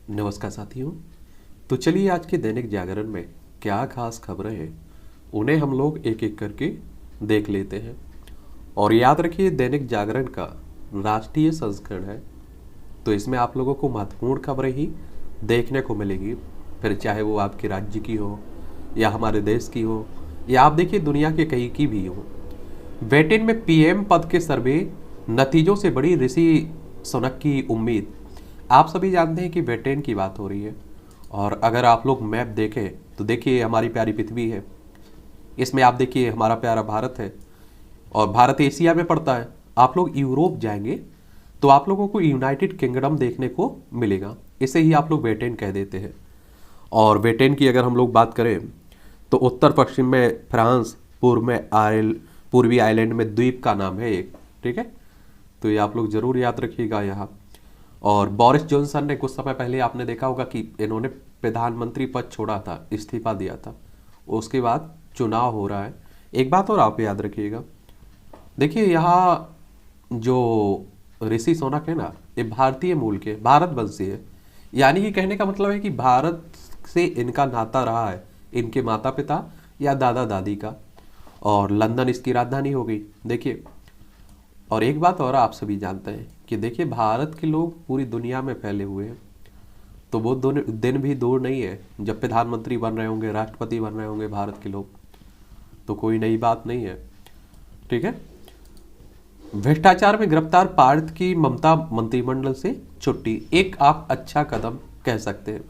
नमस्कार साथियों। तो चलिए आज के दैनिक जागरण में क्या खास खबरें हैं उन्हें हम लोग एक एक करके देख लेते हैं। और याद रखिए दैनिक जागरण का राष्ट्रीय संस्करण है, तो इसमें आप लोगों को महत्वपूर्ण खबरें ही देखने को मिलेगी। फिर चाहे वो आपके राज्य की हो या हमारे देश की हो या आप देखिए दुनिया के कहीं की भी हो। ब्रिटेन में पीएम पद के सर्वे नतीजों से बड़ी ऋषि सुनक की उम्मीद। आप सभी जानते हैं कि ब्रिटेन की बात हो रही है। और अगर आप लोग मैप देखें तो देखिए हमारी प्यारी पृथ्वी है, इसमें आप देखिए हमारा प्यारा भारत है और भारत एशिया में पड़ता है। आप लोग यूरोप जाएंगे तो आप लोगों को यूनाइटेड किंगडम देखने को मिलेगा, इसे ही आप लोग ब्रिटेन कह देते हैं। और ब्रिटेन की अगर हम लोग बात करें तो उत्तर पश्चिम में फ्रांस, पूर्वी आयरलैंड में द्वीप का नाम है एक, ठीक है। तो ये आप लोग जरूर याद रखिएगा यहाँ। और बोरिस जॉनसन ने कुछ समय पहले आपने देखा होगा कि इन्होंने प्रधानमंत्री पद छोड़ा था, इस्तीफा दिया था। उसके बाद चुनाव हो रहा है। एक बात और आप याद रखिएगा, देखिए यहाँ जो ऋषि सोनक है ना, ये भारतीय मूल के भारतवंशी है। यानी कि कहने का मतलब है कि भारत से इनका नाता रहा है, इनके माता पिता या दादा दादी का। और लंदन इसकी राजधानी हो गई, देखिए। और एक बात और आप सभी जानते हैं कि देखिए भारत के लोग पूरी दुनिया में फैले हुए हैं। तो वो दिन भी दूर नहीं है जब प्रधानमंत्री बन रहे होंगे, राष्ट्रपति बन रहे होंगे भारत के लोग। तो कोई नई बात नहीं है, ठीक है। भ्रष्टाचार में गिरफ्तार पार्थ की ममता मंत्रिमंडल से छुट्टी, एक आप अच्छा कदम कह सकते हैं।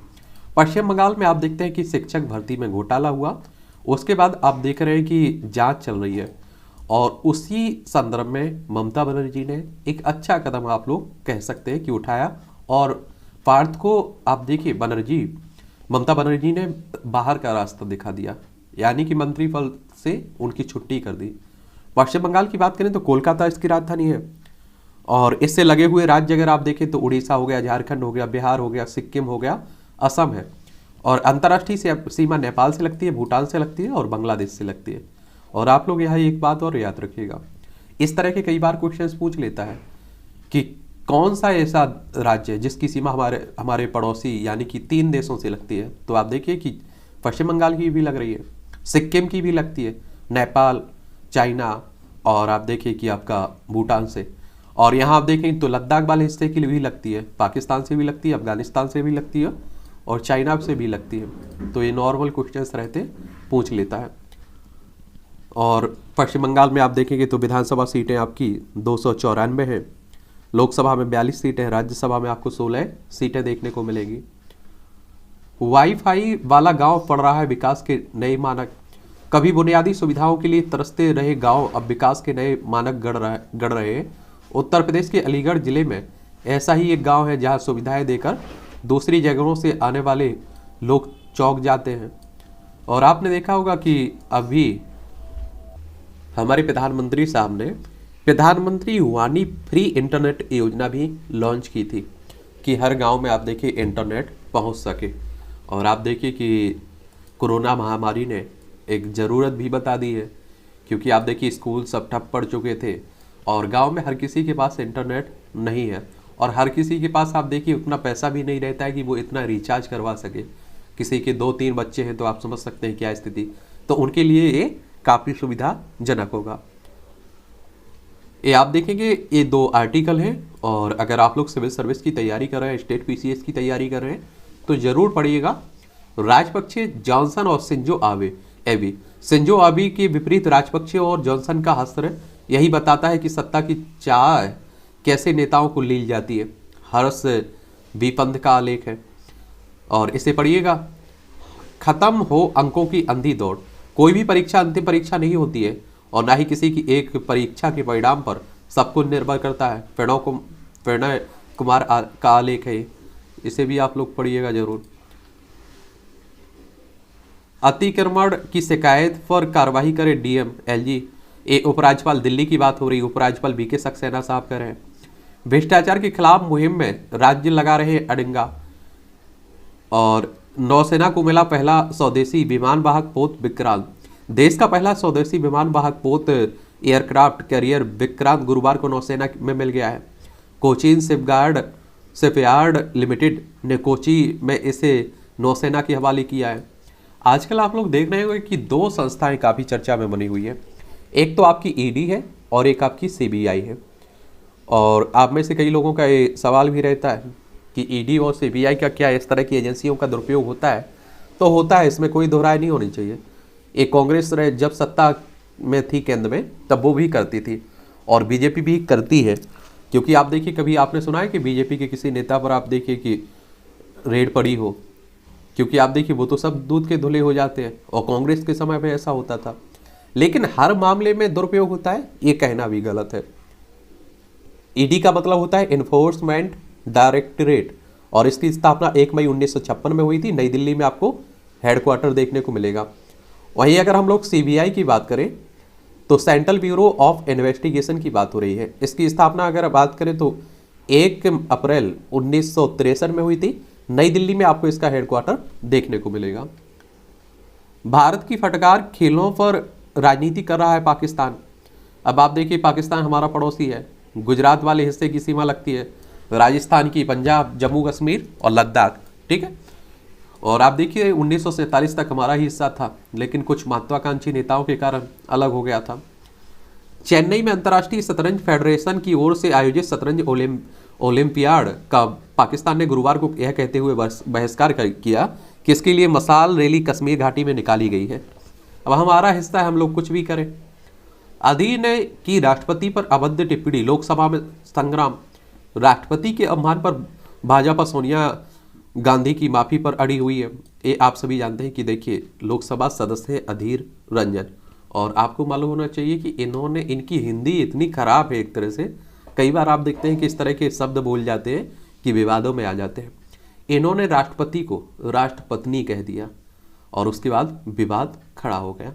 पश्चिम बंगाल में आप देखते हैं कि शिक्षक भर्ती में घोटाला हुआ, उसके बाद आप देख रहे हैं कि जांच चल रही है। और उसी संदर्भ में ममता बनर्जी ने एक अच्छा कदम आप लोग कह सकते हैं कि उठाया। और पार्थ को आप देखिए ममता बनर्जी ने बाहर का रास्ता दिखा दिया, यानी कि मंत्री पद से उनकी छुट्टी कर दी। पश्चिम बंगाल की बात करें तो कोलकाता इसकी राजधानी है। और इससे लगे हुए राज्य अगर आप देखें तो उड़ीसा हो गया, झारखंड हो गया, बिहार हो गया, सिक्किम हो गया, असम है। और अंतर्राष्ट्रीय सीमा नेपाल से लगती है, भूटान से लगती है और बांग्लादेश से लगती है। और आप लोग यहाँ एक बात और याद रखिएगा, इस तरह के कई बार क्वेश्चंस पूछ लेता है कि कौन सा ऐसा राज्य है जिसकी सीमा हमारे हमारे पड़ोसी यानी कि 3 देशों से लगती है। तो आप देखिए कि पश्चिम बंगाल की भी लग रही है, सिक्किम की भी लगती है, नेपाल, चाइना, और आप देखिए कि आपका भूटान से। और यहाँ आप देखें तो लद्दाख वाले हिस्से के लिए भी लगती है, पाकिस्तान से भी लगती है, अफगानिस्तान से भी लगती है और चाइना से भी लगती है। तो ये नॉर्मल क्वेश्चंस रहते पूछ लेता है। और पश्चिम बंगाल में आप देखेंगे तो विधानसभा सीटें आपकी 294 हैं, लोकसभा में 42 सीटें हैं, राज्यसभा में आपको 16 सीटें देखने को मिलेगी। वाईफाई वाला गांव पड़ रहा है विकास के नए मानक। कभी बुनियादी सुविधाओं के लिए तरसते रहे गांव अब विकास के नए मानक गढ़ रहे हैं। उत्तर प्रदेश के अलीगढ़ जिले में ऐसा ही एक गांव है जहां सुविधाएं देकर दूसरी जगहों से आने वाले लोग चौंक जाते हैं। और आपने देखा होगा कि अभी हमारे प्रधानमंत्री साहब ने प्रधानमंत्री वाणी फ्री इंटरनेट योजना भी लॉन्च की थी कि हर गांव में आप देखिए इंटरनेट पहुंच सके। और आप देखिए कि कोरोना महामारी ने एक ज़रूरत भी बता दी है, क्योंकि आप देखिए स्कूल सब ठप पड़ चुके थे और गांव में हर किसी के पास इंटरनेट नहीं है। और हर किसी के पास आप देखिए उतना पैसा भी नहीं रहता है कि वो इतना रिचार्ज करवा सके। किसी के 2-3 बच्चे हैं तो आप समझ सकते हैं क्या स्थिति। तो उनके लिए ये काफ़ी सुविधाजनक होगा। ये आप देखेंगे ये 2 आर्टिकल हैं। और अगर आप लोग सिविल सर्विस की तैयारी कर रहे हैं, स्टेट पीसीएस की तैयारी कर रहे हैं तो जरूर पढ़िएगा। राजपक्षे, जॉनसन और शिंजो आबे के विपरीत राजपक्षे और जॉनसन का हश्र यही बताता है कि सत्ता की चाह कैसे नेताओं को ली जाती है। हर्ष विपंथ का आलेख है और इसे पढ़िएगा। खत्म हो अंकों की अंधी दौड़। कोई भी परीक्षा अंतिम परीक्षा नहीं होती है और ना ही किसी की एक परीक्षा के परिणाम पर सब कुछ निर्भर करता है। प्रणय कुमार का आलेख है, इसे भी आप लोग पढ़िएगा जरूर। अतिक्रमण की शिकायत पर कार्रवाई करे डीएम एलजी। उपराज्यपाल, दिल्ली की बात हो रही, उपराज्यपाल बीके सक्सेना साहब कह रहे हैं भ्रष्टाचार के खिलाफ मुहिम में राज्य लगा रहे अड़ंगा। और नौसेना को मिला पहला स्वदेशी विमान वाहक पोत विक्रांत। देश का पहला स्वदेशी विमान वाहक पोत एयरक्राफ्ट कैरियर विक्रांत गुरुवार को नौसेना में मिल गया है। कोचीन शिपयार्ड शिपयार्ड लिमिटेड ने कोची में इसे नौसेना के हवाले किया है। आजकल आप लोग देख रहे होंगे कि दो संस्थाएं काफ़ी चर्चा में बनी हुई है, एक तो आपकी ईडी है और एक आपकी सीबीआई है। और आप में से कई लोगों का ये सवाल भी रहता है कि ईडी और सीबीआई का क्या इस तरह की एजेंसियों का दुरुपयोग होता है? तो होता है, इसमें कोई दोहराई नहीं होनी चाहिए। एक कांग्रेस जब सत्ता में थी केंद्र में, तब वो भी करती थी और बीजेपी भी करती है। क्योंकि आप देखिए, कभी आपने सुना है कि बीजेपी के किसी नेता पर आप देखिए कि रेड पड़ी हो? क्योंकि आप देखिए वो तो सब दूध के धुले हो जाते हैं, और कांग्रेस के समय में ऐसा होता था। लेकिन हर मामले में दुरुपयोग होता है, ये कहना भी गलत है। ईडी का मतलब होता है इन्फोर्समेंट डायरेक्टरेट, और इसकी स्थापना 1 मई 1956 में हुई थी। नई दिल्ली में आपको हेडक्वार्टर देखने को मिलेगा। वहीं अगर हम लोग सीबीआई की बात करें तो सेंट्रल ब्यूरो ऑफ इन्वेस्टिगेशन की बात हो रही है। इसकी स्थापना अगर बात करें तो 1 अप्रैल 1963 में हुई थी। नई दिल्ली में आपको इसका हेडक्वार्टर देखने को मिलेगा। भारत की फटकार खेलों पर राजनीति कर रहा है पाकिस्तान। अब आप देखिए, पाकिस्तान हमारा पड़ोसी है, गुजरात वाले हिस्से की सीमा लगती है, राजस्थान की, पंजाब, जम्मू कश्मीर और लद्दाख, ठीक है। और आप देखिए 1947 तक हमारा ही हिस्सा था, लेकिन कुछ महत्वाकांक्षी नेताओं के कारण अलग हो गया था। चेन्नई में अंतर्राष्ट्रीय शतरंज फेडरेशन की ओर से आयोजित शतरंज ओलंपियाड का पाकिस्तान ने गुरुवार को यह कहते हुए बहिष्कार किया कि इसके लिए मसाल रैली कश्मीर घाटी में निकाली गई है। अब हमारा हिस्सा है, हम लोग कुछ भी करें। अधीर ने की राष्ट्रपति पर अभद्र टिप्पणी, लोकसभा में संग्राम। राष्ट्रपति के अपमान पर भाजपा सोनिया गांधी की माफी पर अड़ी हुई है। ये आप सभी जानते हैं कि देखिए, लोकसभा सदस्य है अधीर रंजन, और आपको मालूम होना चाहिए कि इनकी हिंदी इतनी खराब है एक तरह से। कई बार आप देखते हैं कि इस तरह के शब्द बोल जाते हैं कि विवादों में आ जाते हैं। इन्होंने राष्ट्रपति को राष्ट्रपत्नी कह दिया और उसके बाद विवाद खड़ा हो गया।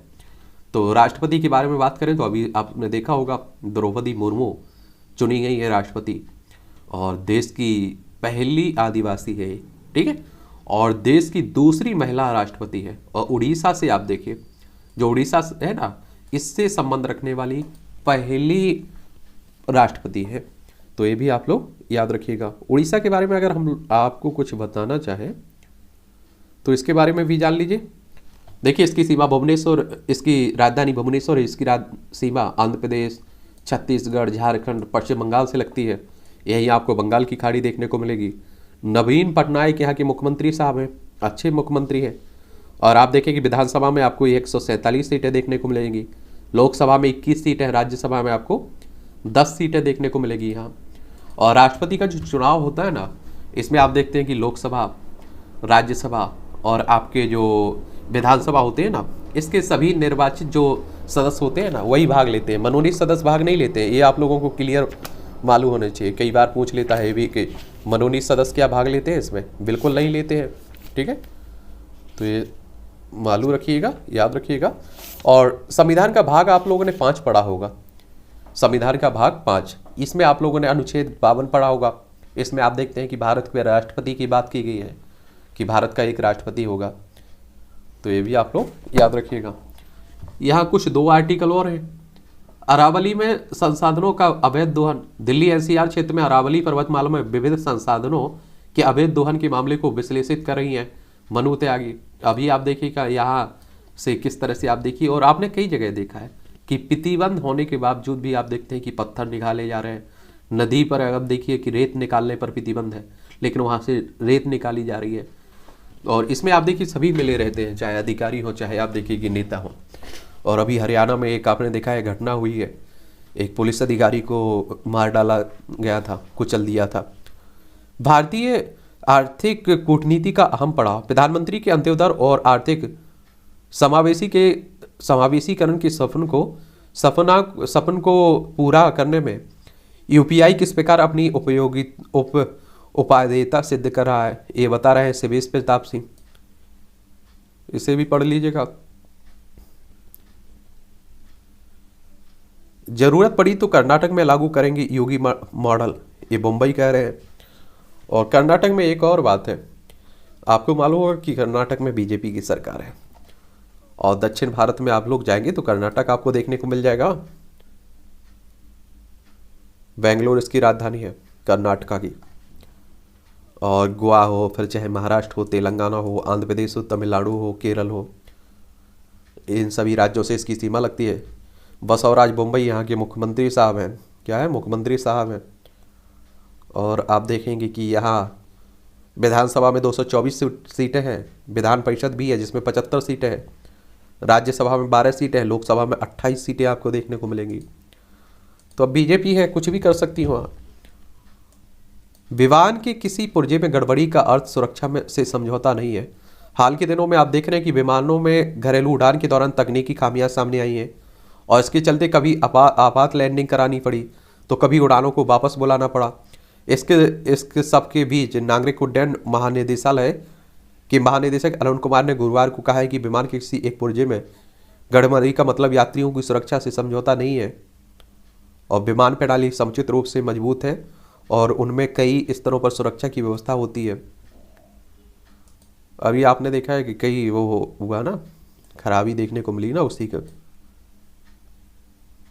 तो राष्ट्रपति के बारे में बात करें तो अभी आपने देखा होगा, द्रौपदी मुर्मू चुनी गई है राष्ट्रपति, और देश की पहली आदिवासी है, ठीक है, और देश की दूसरी महिला राष्ट्रपति है। और उड़ीसा से आप देखिए, जो उड़ीसा है ना, इससे संबंध रखने वाली पहली राष्ट्रपति है। तो ये भी आप लोग याद रखिएगा। उड़ीसा के बारे में अगर हम आपको कुछ बताना चाहें तो इसके बारे में भी जान लीजिए। देखिए, इसकी सीमा भुवनेश्वर, इसकी राजधानी भुवनेश्वर है। इसकी सीमा आंध्र प्रदेश, छत्तीसगढ़, झारखंड, पश्चिम बंगाल से लगती है। यही आपको बंगाल की खाड़ी देखने को मिलेगी। नवीन पटनायक यहाँ के मुख्यमंत्री साहब हैं, अच्छे मुख्यमंत्री हैं। और आप देखें कि विधानसभा में आपको 147 सीटें देखने को मिलेंगी, लोकसभा में 21 सीटें, राज्यसभा में आपको 10 सीटें देखने को मिलेगी यहाँ। और राष्ट्रपति का जो चुनाव होता है ना, इसमें आप देखते हैं कि लोकसभा, राज्यसभा और आपके जो विधानसभा होते हैं ना, इसके सभी निर्वाचित जो सदस्य होते हैं ना, वही भाग लेते हैं। मनोनीत सदस्य भाग नहीं लेते हैं। ये आप लोगों को क्लियर मालूम होना चाहिए। कई बार पूछ लेता है भी कि मनोनीत सदस्य क्या भाग लेते हैं इसमें? बिल्कुल नहीं लेते हैं, ठीक है। तो ये मालूम रखिएगा, याद रखिएगा। और संविधान का भाग आप लोगों ने 5 पढ़ा होगा। संविधान का भाग 5, इसमें आप लोगों ने अनुच्छेद 52 पढ़ा होगा। इसमें आप देखते हैं कि भारत के राष्ट्रपति की बात की गई है कि भारत का एक राष्ट्रपति होगा। तो ये भी आप लोग याद रखिएगा। यहाँ कुछ 2 आर्टिकल और हैं। अरावली में संसाधनों का अवैध दोहन। दिल्ली एनसीआर क्षेत्र में अरावली पर्वतमाला में विविध संसाधनों के अवैध दोहन के मामले को विश्लेषित कर रही हैं मनु त्यागी। अभी आप देखिएगा यहाँ से किस तरह से आप देखिए, और आपने कई जगह देखा है कि प्रतिबंध होने के बावजूद भी आप देखते हैं कि पत्थर निकाले जा रहे हैं। नदी पर अब देखिए कि रेत निकालने पर प्रतिबंध है, लेकिन वहाँ से रेत निकाली जा रही है। और इसमें आप देखिए सभी मिले रहते हैं, चाहे अधिकारी हो, चाहे आप देखिए कि नेता हो। और अभी हरियाणा में एक आपने देखा है घटना हुई है, एक पुलिस अधिकारी को मार डाला गया था, कुचल दिया था। भारतीय आर्थिक कूटनीति का अहम पड़ाव। प्रधानमंत्री के अंत्योदय और आर्थिक समावेशीकरण के सपन को पूरा करने में यूपीआई किस प्रकार अपनी उपादेयता सिद्ध कर रहा है, ये बता रहे हैं शिवेश प्रताप सिंह। इसे भी पढ़ लीजिएगा। जरूरत पड़ी तो कर्नाटक में लागू करेंगे योगी मॉडल, ये मुंबई कह रहे हैं। और कर्नाटक में एक और बात है, आपको मालूम होगा कि कर्नाटक में बीजेपी की सरकार है। और दक्षिण भारत में आप लोग जाएंगे तो कर्नाटक आपको देखने को मिल जाएगा। बेंगलोर इसकी राजधानी है कर्नाटका की। और गोवा हो, फिर चाहे महाराष्ट्र हो, तेलंगाना हो, आंध्र प्रदेश हो, तमिलनाडु हो, केरल हो, इन सभी राज्यों से इसकी सीमा लगती है। बसवराज बोम्मई यहाँ के मुख्यमंत्री साहब हैं, क्या है, मुख्यमंत्री साहब हैं। और आप देखेंगे कि यहाँ विधानसभा में 224 सीटें हैं, विधान परिषद भी है जिसमें 75 सीटें हैं, राज्यसभा में 12 सीटें हैं, लोकसभा में 28 सीटें आपको देखने को मिलेंगी। तो अब बीजेपी है, कुछ भी कर सकती हो। विमान के किसी पुर्जे में गड़बड़ी का अर्थ सुरक्षा में से समझौता नहीं है। हाल के दिनों में आप देख रहे हैं कि विमानों में घरेलू उड़ान के दौरान तकनीकी खामियां सामने आई हैं और इसके चलते कभी आपात लैंडिंग करानी पड़ी तो कभी उड़ानों को वापस बुलाना पड़ा। इसके सबके बीच नागरिक उड्डयन महानिदेशालय के महानिदेशक अरुण कुमार ने गुरुवार को कहा है कि विमान के किसी एक पुर्जे में गड़बड़ी का मतलब यात्रियों की सुरक्षा से समझौता नहीं है और विमान प्रणाली समुचित रूप से मजबूत है और उनमें कई स्तरों पर सुरक्षा की व्यवस्था होती है। अभी आपने देखा है कि कई वो हुआ ना, खराबी देखने को मिली ना उसी का।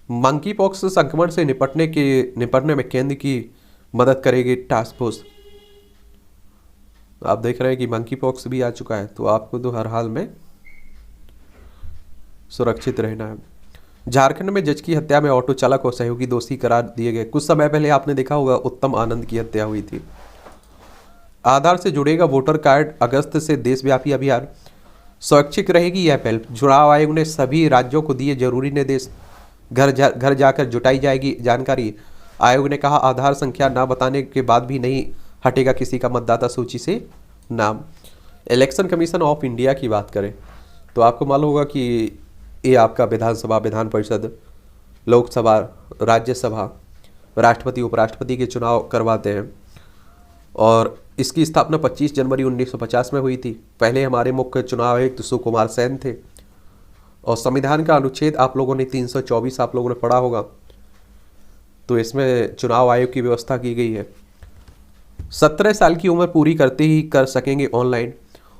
मंकी पॉक्स संक्रमण से निपटने में केंद्र की मदद करेगी टास्क फोर्स। आप देख रहे हैं कि मंकी पॉक्स भी आ चुका है, तो आपको तो हर हाल में सुरक्षित रहना है। झारखंड में जज की हत्या में ऑटो चालक और सहयोगी दोषी करार दिए गए। कुछ समय पहले आपने देखा होगा उत्तम आनंद की हत्या हुई थी। आधार से जुड़ेगा वोटर कार्ड, अगस्त से देशव्यापी अभियान। स्वैच्छिक रहेगी यह पहल। चुनाव आयोग ने सभी राज्यों को दिए जरूरी निर्देश। घर जाकर जुटाई जाएगी जानकारी। आयोग ने कहा आधार संख्या ना बताने के बाद भी नहीं हटेगा किसी का मतदाता सूची से नाम। इलेक्शन कमीशन ऑफ इंडिया की बात करें तो आपको मालूम होगा कि ये आपका विधानसभा, विधान परिषद, लोकसभा, राज्यसभा, राष्ट्रपति, उपराष्ट्रपति के चुनाव करवाते हैं और इसकी स्थापना 25 जनवरी 1950 में हुई थी। पहले हमारे मुख्य चुनाव आयुक्त सुकुमार सेन थे और संविधान का अनुच्छेद आप लोगों ने 324 आप लोगों ने पढ़ा होगा, तो इसमें चुनाव आयोग की व्यवस्था की गई है। 17 साल की उम्र पूरी करते ही कर सकेंगे ऑनलाइन।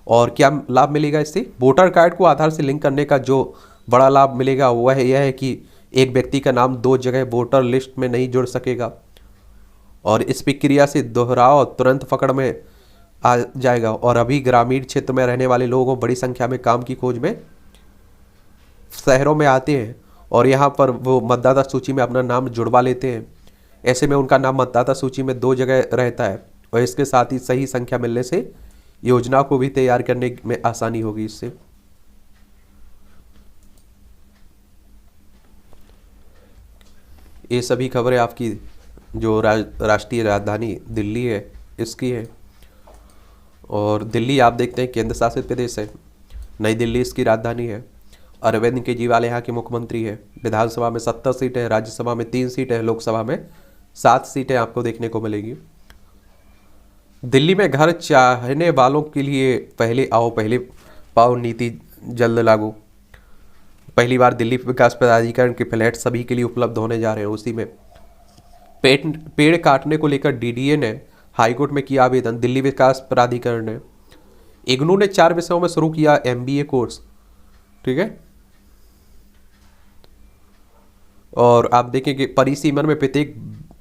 और क्या लाभ मिलेगा इससे? वोटर कार्ड को आधार से लिंक करने का जो बड़ा लाभ मिलेगा वह यह है कि एक व्यक्ति का नाम दो जगह वोटर लिस्ट में नहीं जुड़ सकेगा और इस प्रक्रिया से दोहराव तुरंत पकड़ में आ जाएगा। और अभी ग्रामीण क्षेत्र में रहने वाले लोगों बड़ी संख्या में काम की खोज में शहरों में आते हैं और यहाँ पर वो मतदाता सूची में अपना नाम जुड़वा लेते हैं। ऐसे में उनका नाम मतदाता सूची में दो जगह रहता है और इसके साथ ही सही संख्या मिलने से योजना को भी तैयार करने में आसानी होगी। इससे ये सभी खबरें आपकी जो राष्ट्रीय राजधानी दिल्ली है इसकी है। और दिल्ली आप देखते हैं केंद्र शासित प्रदेश है। नई दिल्ली इसकी राजधानी है। अरविंद केजरीवाल यहाँ के मुख्यमंत्री है। विधानसभा में 70 सीटें हैं, राज्यसभा में 3 सीटें हैं, लोकसभा में 7 सीटें आपको देखने को मिलेगी। दिल्ली में घर चाहने वालों के लिए पहले आओ पहले पाओ नीति जल्द लागू। पहली बार दिल्ली विकास प्राधिकरण के फ्लैट सभी के लिए उपलब्ध होने जा रहे हैं। उसी में पेड़ काटने को लेकर डीडीए ने हाईकोर्ट में किया आवेदन। दिल्ली विकास प्राधिकरण ने, इग्नू ने 4 विषयों में शुरू किया MBA कोर्स, ठीक है। और आप देखें कि परिसीमन में प्रत्येक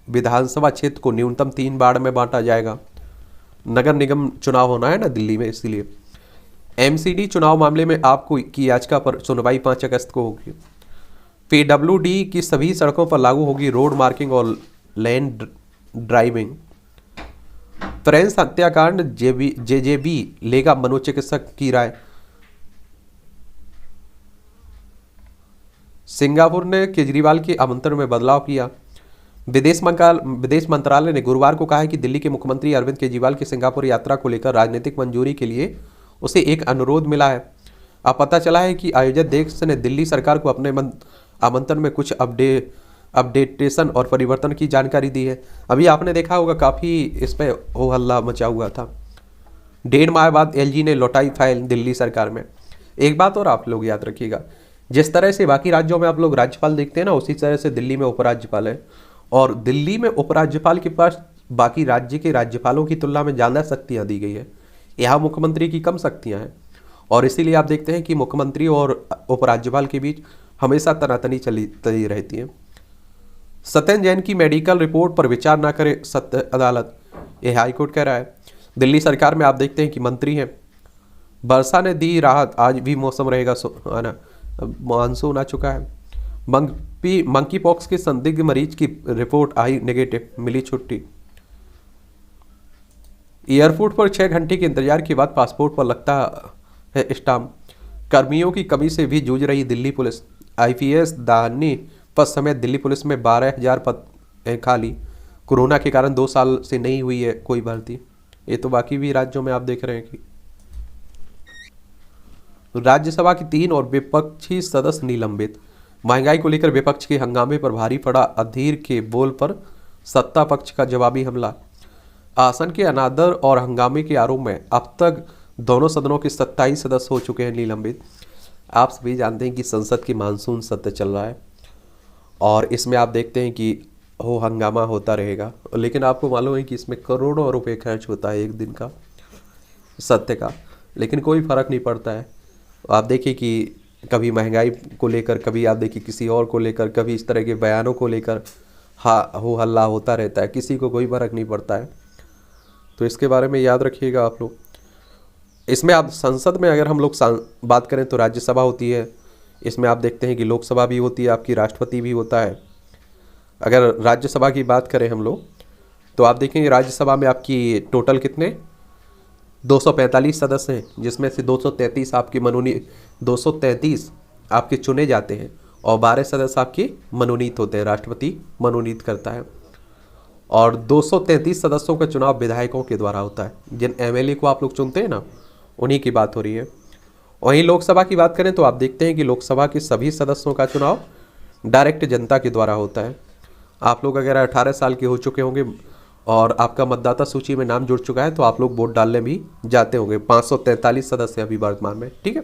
विधानसभा क्षेत्र को न्यूनतम 3 वार्ड में बांटा जाएगा। नगर निगम चुनाव होना है ना दिल्ली में, इसलिए MCD चुनाव मामले में आपको की याचिका पर सुनवाई 5 अगस्त को होगी। PWD की सभी सड़कों पर लागू होगी रोड मार्किंग और लेन ड्राइविंग। फ्रेंच हत्याकांड JJB लेगा मनोचिकित्सक की राय। सिंगापुर ने केजरीवाल के आमंत्रण में बदलाव किया। विदेश मंत्रालय ने गुरुवार को कहा है कि दिल्ली के मुख्यमंत्री अरविंद केजरीवाल की सिंगापुर यात्रा को लेकर राजनीतिक मंजूरी के लिए उसे एक अनुरोध मिला है। अब पता चला है कि आयोजक देश ने दिल्ली सरकार को अपने आमंत्रण में कुछ अपडेटेशन और परिवर्तन की जानकारी दी है। अभी आपने देखा होगा काफ़ी इस पर हो हल्ला मचा हुआ था। 1.5 माह बाद LG ने लौटाई फाइल दिल्ली सरकार में। एक बात और आप लोग याद रखिएगा, जिस तरह से बाकी राज्यों में आप लोग राज्यपाल देखते हैं ना, उसी तरह से दिल्ली में उपराज्यपाल है। और दिल्ली में उपराज्यपाल के पास बाकी राज्य के राज्यपालों की तुलना में ज़्यादा शक्तियाँ दी गई है। यहाँ मुख्यमंत्री की कम शक्तियाँ हैं और इसीलिए आप देखते हैं कि मुख्यमंत्री और उपराज्यपाल के बीच हमेशा तनातनी चली रहती है। सत्येंद्र जैन की मेडिकल रिपोर्ट पर विचार न करे सत्य अदालत, यह हाईकोर्ट कह रहा है। दिल्ली सरकार में आप देखते हैं कि मंत्री हैं। वर्षा ने दी राहत, आज भी मौसम रहेगा है ना, मानसून आ चुका है। मंकी पॉक्स के संदिग्ध मरीज की रिपोर्ट आई नेगेटिव, मिली छुट्टी। एयरपोर्ट पर 6 घंटे के इंतजार के बाद पासपोर्ट पर लगता है स्टाम्प। कर्मियों की कमी से भी जूझ रही दिल्ली पुलिस। आईपीएस दानी पद समेत दिल्ली पुलिस में 12,000 पद हैं खाली। कोरोना के कारण 2 साल से नहीं हुई है कोई भर्ती। ये तो बाकी भी राज्यों में आप देख रहे हैं कि राज्यसभा की 3 और विपक्षी सदस्य निलंबित। महंगाई को लेकर विपक्ष के हंगामे पर भारी पड़ा अधीर के बोल पर सत्ता पक्ष का जवाबी हमला। आसन के अनादर और हंगामे के आरोप में अब तक दोनों सदनों के 27 सदस्य हो चुके हैं निलंबित। आप सभी जानते हैं कि संसद की मानसून सत्र चल रहा है और इसमें आप देखते हैं कि हो हंगामा होता रहेगा, लेकिन आपको मालूम है कि इसमें करोड़ों रुपए खर्च होता है एक दिन का सत्य का, लेकिन कोई फर्क नहीं पड़ता है। आप देखिए कि कभी महंगाई को लेकर, कभी आप देखिए किसी और को लेकर, कभी इस तरह के बयानों को लेकर हो हल्ला होता रहता है, किसी को कोई फर्क नहीं पड़ता है। तो इसके बारे में याद रखिएगा आप लोग। इसमें आप संसद में अगर हम लोग बात करें तो राज्यसभा होती है, इसमें आप देखते हैं कि लोकसभा भी होती है, आपकी राष्ट्रपति भी होता है। अगर राज्यसभा की बात करें हम लोग तो आप देखेंगे राज्यसभा में आपकी टोटल कितने 245 सदस्य हैं, जिसमें से 233 आपके 233 आपके चुने जाते हैं और 12 सदस्य आपके मनोनीत होते हैं, राष्ट्रपति मनोनीत करता है। और 233 सदस्यों का चुनाव विधायकों के द्वारा होता है, जिन एमएलए को आप लोग चुनते हैं ना, उन्हीं की बात हो रही है। वहीं लोकसभा की बात करें तो आप देखते हैं कि लोकसभा के सभी सदस्यों का चुनाव डायरेक्ट जनता के द्वारा होता है। आप लोग अगर 18 साल के हो चुके होंगे और आपका मतदाता सूची में नाम जुड़ चुका है तो आप लोग वोट डालने भी जाते होंगे। 543 सदस्य अभी वर्तमान में, ठीक है।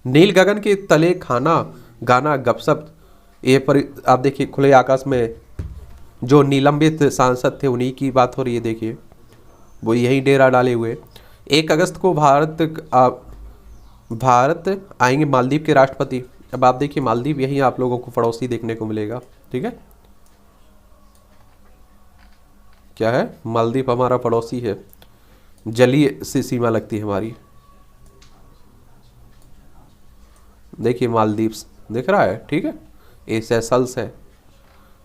नील गगन के तले खाना गाना गपशप, ये पर आप देखिए खुले आकाश में जो निलंबित सांसद थे उन्हीं की बात हो रही है। देखिए वो यही डेरा डाले हुए। 1 अगस्त को भारत आएंगे मालदीव के राष्ट्रपति। अब आप देखिए मालदीव यही आप लोगों को पड़ोसी देखने को मिलेगा, ठीक है। क्या है, मालदीव हमारा पड़ोसी है, जलीय सी सीमा लगती है हमारी। देखिए मालदीव दिख रहा है, ठीक है, ये सेशल्स है।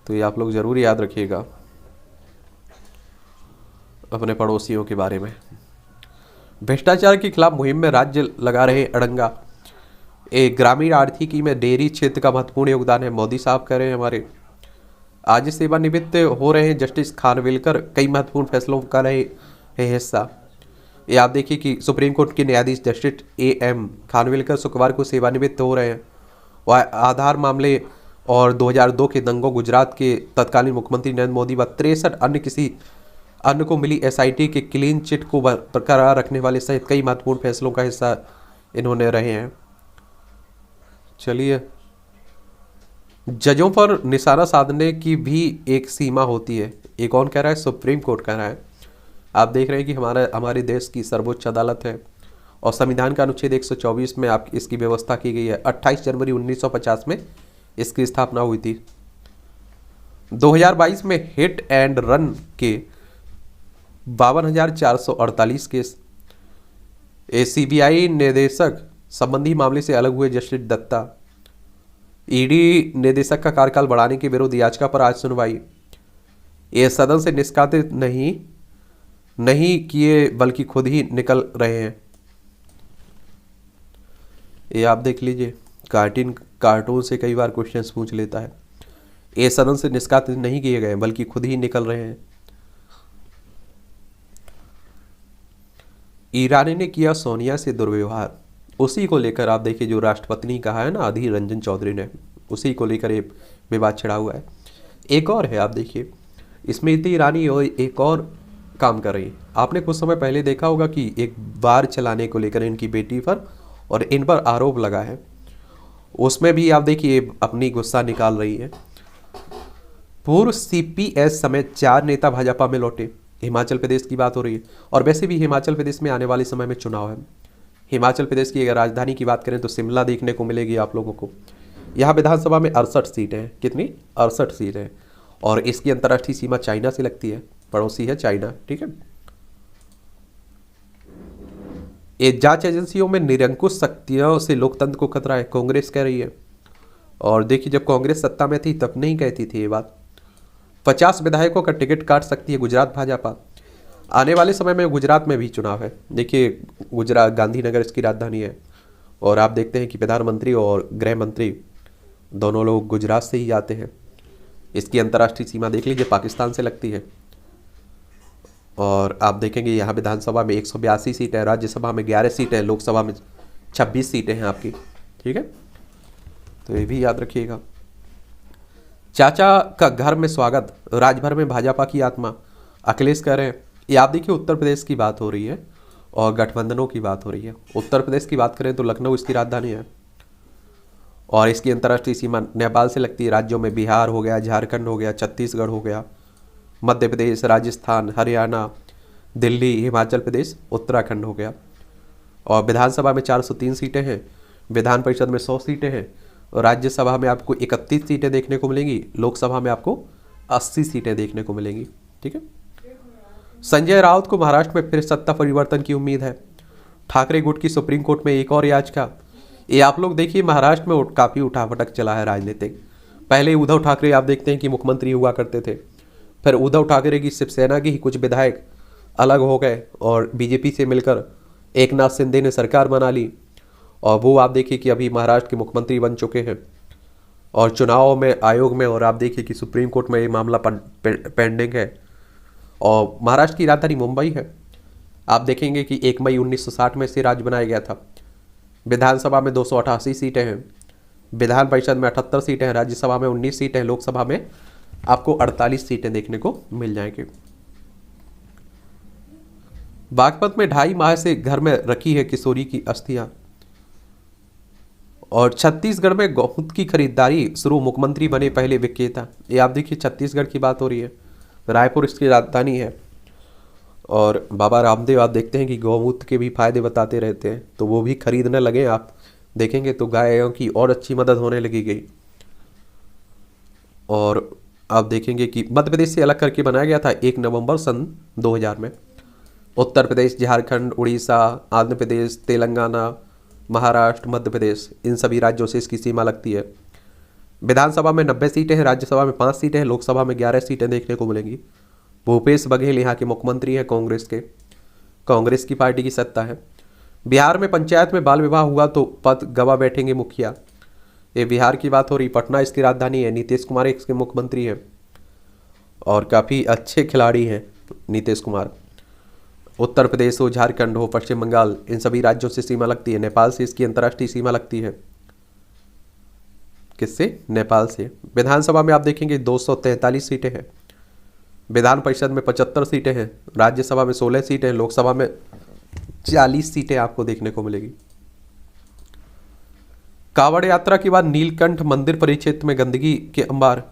तो ये आप लोग जरूर याद रखिएगा अपने पड़ोसियों के बारे में। भ्रष्टाचार के खिलाफ मुहिम में राज्य लगा रहे अड़ंगा। एक ग्रामीण आर्थिकी में डेयरी क्षेत्र का महत्वपूर्ण योगदान है, मोदी साहब कह रहे हैं हमारे। आज सेवानिवृत्त हो रहे हैं जस्टिस खानविलकर, कई महत्वपूर्ण फैसलों का रहे हैं हिस्सा। ये आप देखिए कि सुप्रीम कोर्ट के न्यायाधीश जस्टिस AM खानविलकर शुक्रवार को सेवानिवृत्त हो रहे हैं। वह आधार मामले और 2002 के दंगों, गुजरात के तत्कालीन मुख्यमंत्री नरेंद्र मोदी व 63 अन्य किसी अन्य को मिली SIT के क्लीन चिट को बरकरार रखने वाले सहित कई महत्वपूर्ण फैसलों का हिस्सा इन्होंने रहे हैं। चलिए, जजों पर निशाना साधने की भी एक सीमा होती है, ये कौन कह रहा है, सुप्रीम कोर्ट कह रहा है। आप देख रहे हैं कि हमारे देश की सर्वोच्च अदालत है और संविधान का अनुच्छेद 124 में आप इसकी व्यवस्था की गई है। 28 जनवरी 1950 में इसकी स्थापना हुई थी। 2022 में हिट एंड रन के 52,448 केस। CBI निदेशक संबंधी मामले से अलग हुए जस्टिस दत्ता। ED निदेशक का कार्यकाल बढ़ाने के विरोध याचिका पर आज सुनवाई। ये सदन से निष्कासित नहीं किए बल्कि खुद ही निकल रहे हैं। ये आप देख लीजिए, कार्टून से कई बार क्वेश्चंस पूछ लेता है। ये सदन से निष्कासित नहीं किए गए बल्कि खुद ही निकल रहे हैं। ईरानी ने किया सोनिया से दुर्व्यवहार, उसी को लेकर आप देखिए जो राष्ट्रपति ने कहा है ना, अधीर रंजन चौधरी ने, उसी को लेकर ये विवाद छिड़ा हुआ है। एक और है, आप देखिए स्मृति ईरानी एक और काम कर रही है। आपने कुछ समय पहले देखा होगा कि एक बार चलाने को लेकर इनकी बेटी पर और इन पर आरोप लगा है, उसमें भी आप देखिए अपनी गुस्सा निकाल रही है। पूर्व CPS समेत 4 नेता भाजपा में लौटे। हिमाचल प्रदेश की बात हो रही है और वैसे भी हिमाचल प्रदेश में आने वाले समय में चुनाव है। हिमाचल प्रदेश की अगर राजधानी की बात करें तो शिमला देखने को मिलेगी आप लोगों को। यहाँ विधानसभा में 68 सीटें हैं। कितनी? 68 सीटें। और इसकी अंतर्राष्ट्रीय सीमा चाइना से लगती है, पड़ोसी है चाइना, ठीक है। ये जांच एजेंसियों में निरंकुश शक्तियों से लोकतंत्र को खतरा है, कांग्रेस कह रही है। और देखिए, जब कांग्रेस सत्ता में थी तब नहीं कहती थी ये बात। 50 विधायकों का टिकट काट सकती है गुजरात भाजपा। आने वाले समय में गुजरात में भी चुनाव है। देखिए, गुजरात गांधीनगर इसकी राजधानी है, और आप देखते हैं कि प्रधानमंत्री और गृह मंत्री दोनों लोग गुजरात से ही आते हैं। इसकी अंतर्राष्ट्रीय सीमा देख लीजिए, पाकिस्तान से लगती है। और आप देखेंगे यहाँ विधानसभा में 182 सीटें हैं, राज्यसभा में 11 सीटें हैं, लोकसभा में 26 सीटें हैं आपकी। ठीक है, तो ये भी याद रखिएगा। चाचा का घर में स्वागत, राज्यभर में भाजपा की आत्मा, अखिलेश कह रहे हैं। ये आप देखिए, उत्तर प्रदेश की बात हो रही है और गठबंधनों की बात हो रही है। उत्तर प्रदेश की बात करें तो लखनऊ इसकी राजधानी है, और इसकी अंतर्राष्ट्रीय सीमा नेपाल से लगती है। राज्यों में बिहार हो गया, झारखंड हो गया, छत्तीसगढ़ हो गया, मध्य प्रदेश, राजस्थान, हरियाणा, दिल्ली, हिमाचल प्रदेश, उत्तराखंड हो गया। और विधानसभा में 403 सीटें हैं, विधान परिषद में 100 सीटें हैं, और राज्यसभा में आपको 31 सीटें देखने को मिलेंगी, लोकसभा में आपको 80 सीटें देखने को मिलेंगी। ठीक है, संजय राउत को महाराष्ट्र में फिर सत्ता परिवर्तन की उम्मीद है। ठाकरे गुट की सुप्रीम कोर्ट में एक और याचिका। ये आप लोग देखिए, महाराष्ट्र में काफ़ी उठापटक चला है राजनीतिक। पहले उद्धव ठाकरे आप देखते हैं कि मुख्यमंत्री हुआ करते थे, फिर उद्धव ठाकरे की शिवसेना के ही कुछ विधायक अलग हो गए और बीजेपी से मिलकर एकनाथ शिंदे ने सरकार बना ली, और वो आप देखिए कि अभी महाराष्ट्र के मुख्यमंत्री बन चुके हैं। और चुनाव में आयोग में, और आप देखिए कि सुप्रीम कोर्ट में ये मामला पेंडिंग है। और महाराष्ट्र की राजधानी मुंबई है। आप देखेंगे कि 1 मई 1960 में से राज्य बनाया गया था। विधानसभा में 288 सीटें हैं, विधान परिषद में 78 सीटें हैं, राज्यसभा में 19 सीटें हैं, लोकसभा में आपको 48 सीटें देखने को मिल जाएंगी। बागपत में 2.5 माह से घर में रखी है किशोरी की अस्थियां। और छत्तीसगढ़ में गौमूत्र की खरीदारी शुरू, मुख्यमंत्री बने पहले विक्रेता। ये आप देखिए, छत्तीसगढ़ की बात हो रही है, रायपुर इसकी राजधानी है। और बाबा रामदेव आप देखते हैं कि गौमूत्र के भी फायदे बताते रहते हैं, तो वो भी खरीदने लगे। आप देखेंगे तो गायों की और अच्छी मदद होने लगी गई। और आप देखेंगे कि मध्य प्रदेश से अलग करके बनाया गया था 1 नवंबर सन 2000 में। उत्तर प्रदेश, झारखंड, उड़ीसा, आंध्र प्रदेश, तेलंगाना, महाराष्ट्र, मध्य प्रदेश, इन सभी राज्यों से इसकी सीमा लगती है। विधानसभा में 90 सीटें हैं, राज्यसभा में 5 सीटें हैं, लोकसभा में 11 सीटें देखने को मिलेंगी। भूपेश बघेल यहाँ के मुख्यमंत्री हैं, कांग्रेस की पार्टी की सत्ता है। बिहार में पंचायत में बाल विवाह हुआ तो पद गवा बैठेंगे मुखिया। ये बिहार की बात हो रही। पटना इसकी राजधानी है, नीतीश कुमार इसके मुख्यमंत्री हैं, और काफ़ी अच्छे खिलाड़ी हैं नीतीश कुमार। उत्तर प्रदेश हो, झारखंड हो, पश्चिम बंगाल, इन सभी राज्यों से सीमा लगती है। नेपाल से इसकी अंतर्राष्ट्रीय सीमा लगती है। किससे? नेपाल से। विधानसभा में आप देखेंगे 243 सीटें हैं, विधान परिषद में 75 सीटें हैं, राज्यसभा में 16 सीटें हैं, लोकसभा में 40 सीटें आपको देखने को मिलेगी। कांवड़ यात्रा के बाद नीलकंठ मंदिर परिक्षेत्र में गंदगी के अंबार।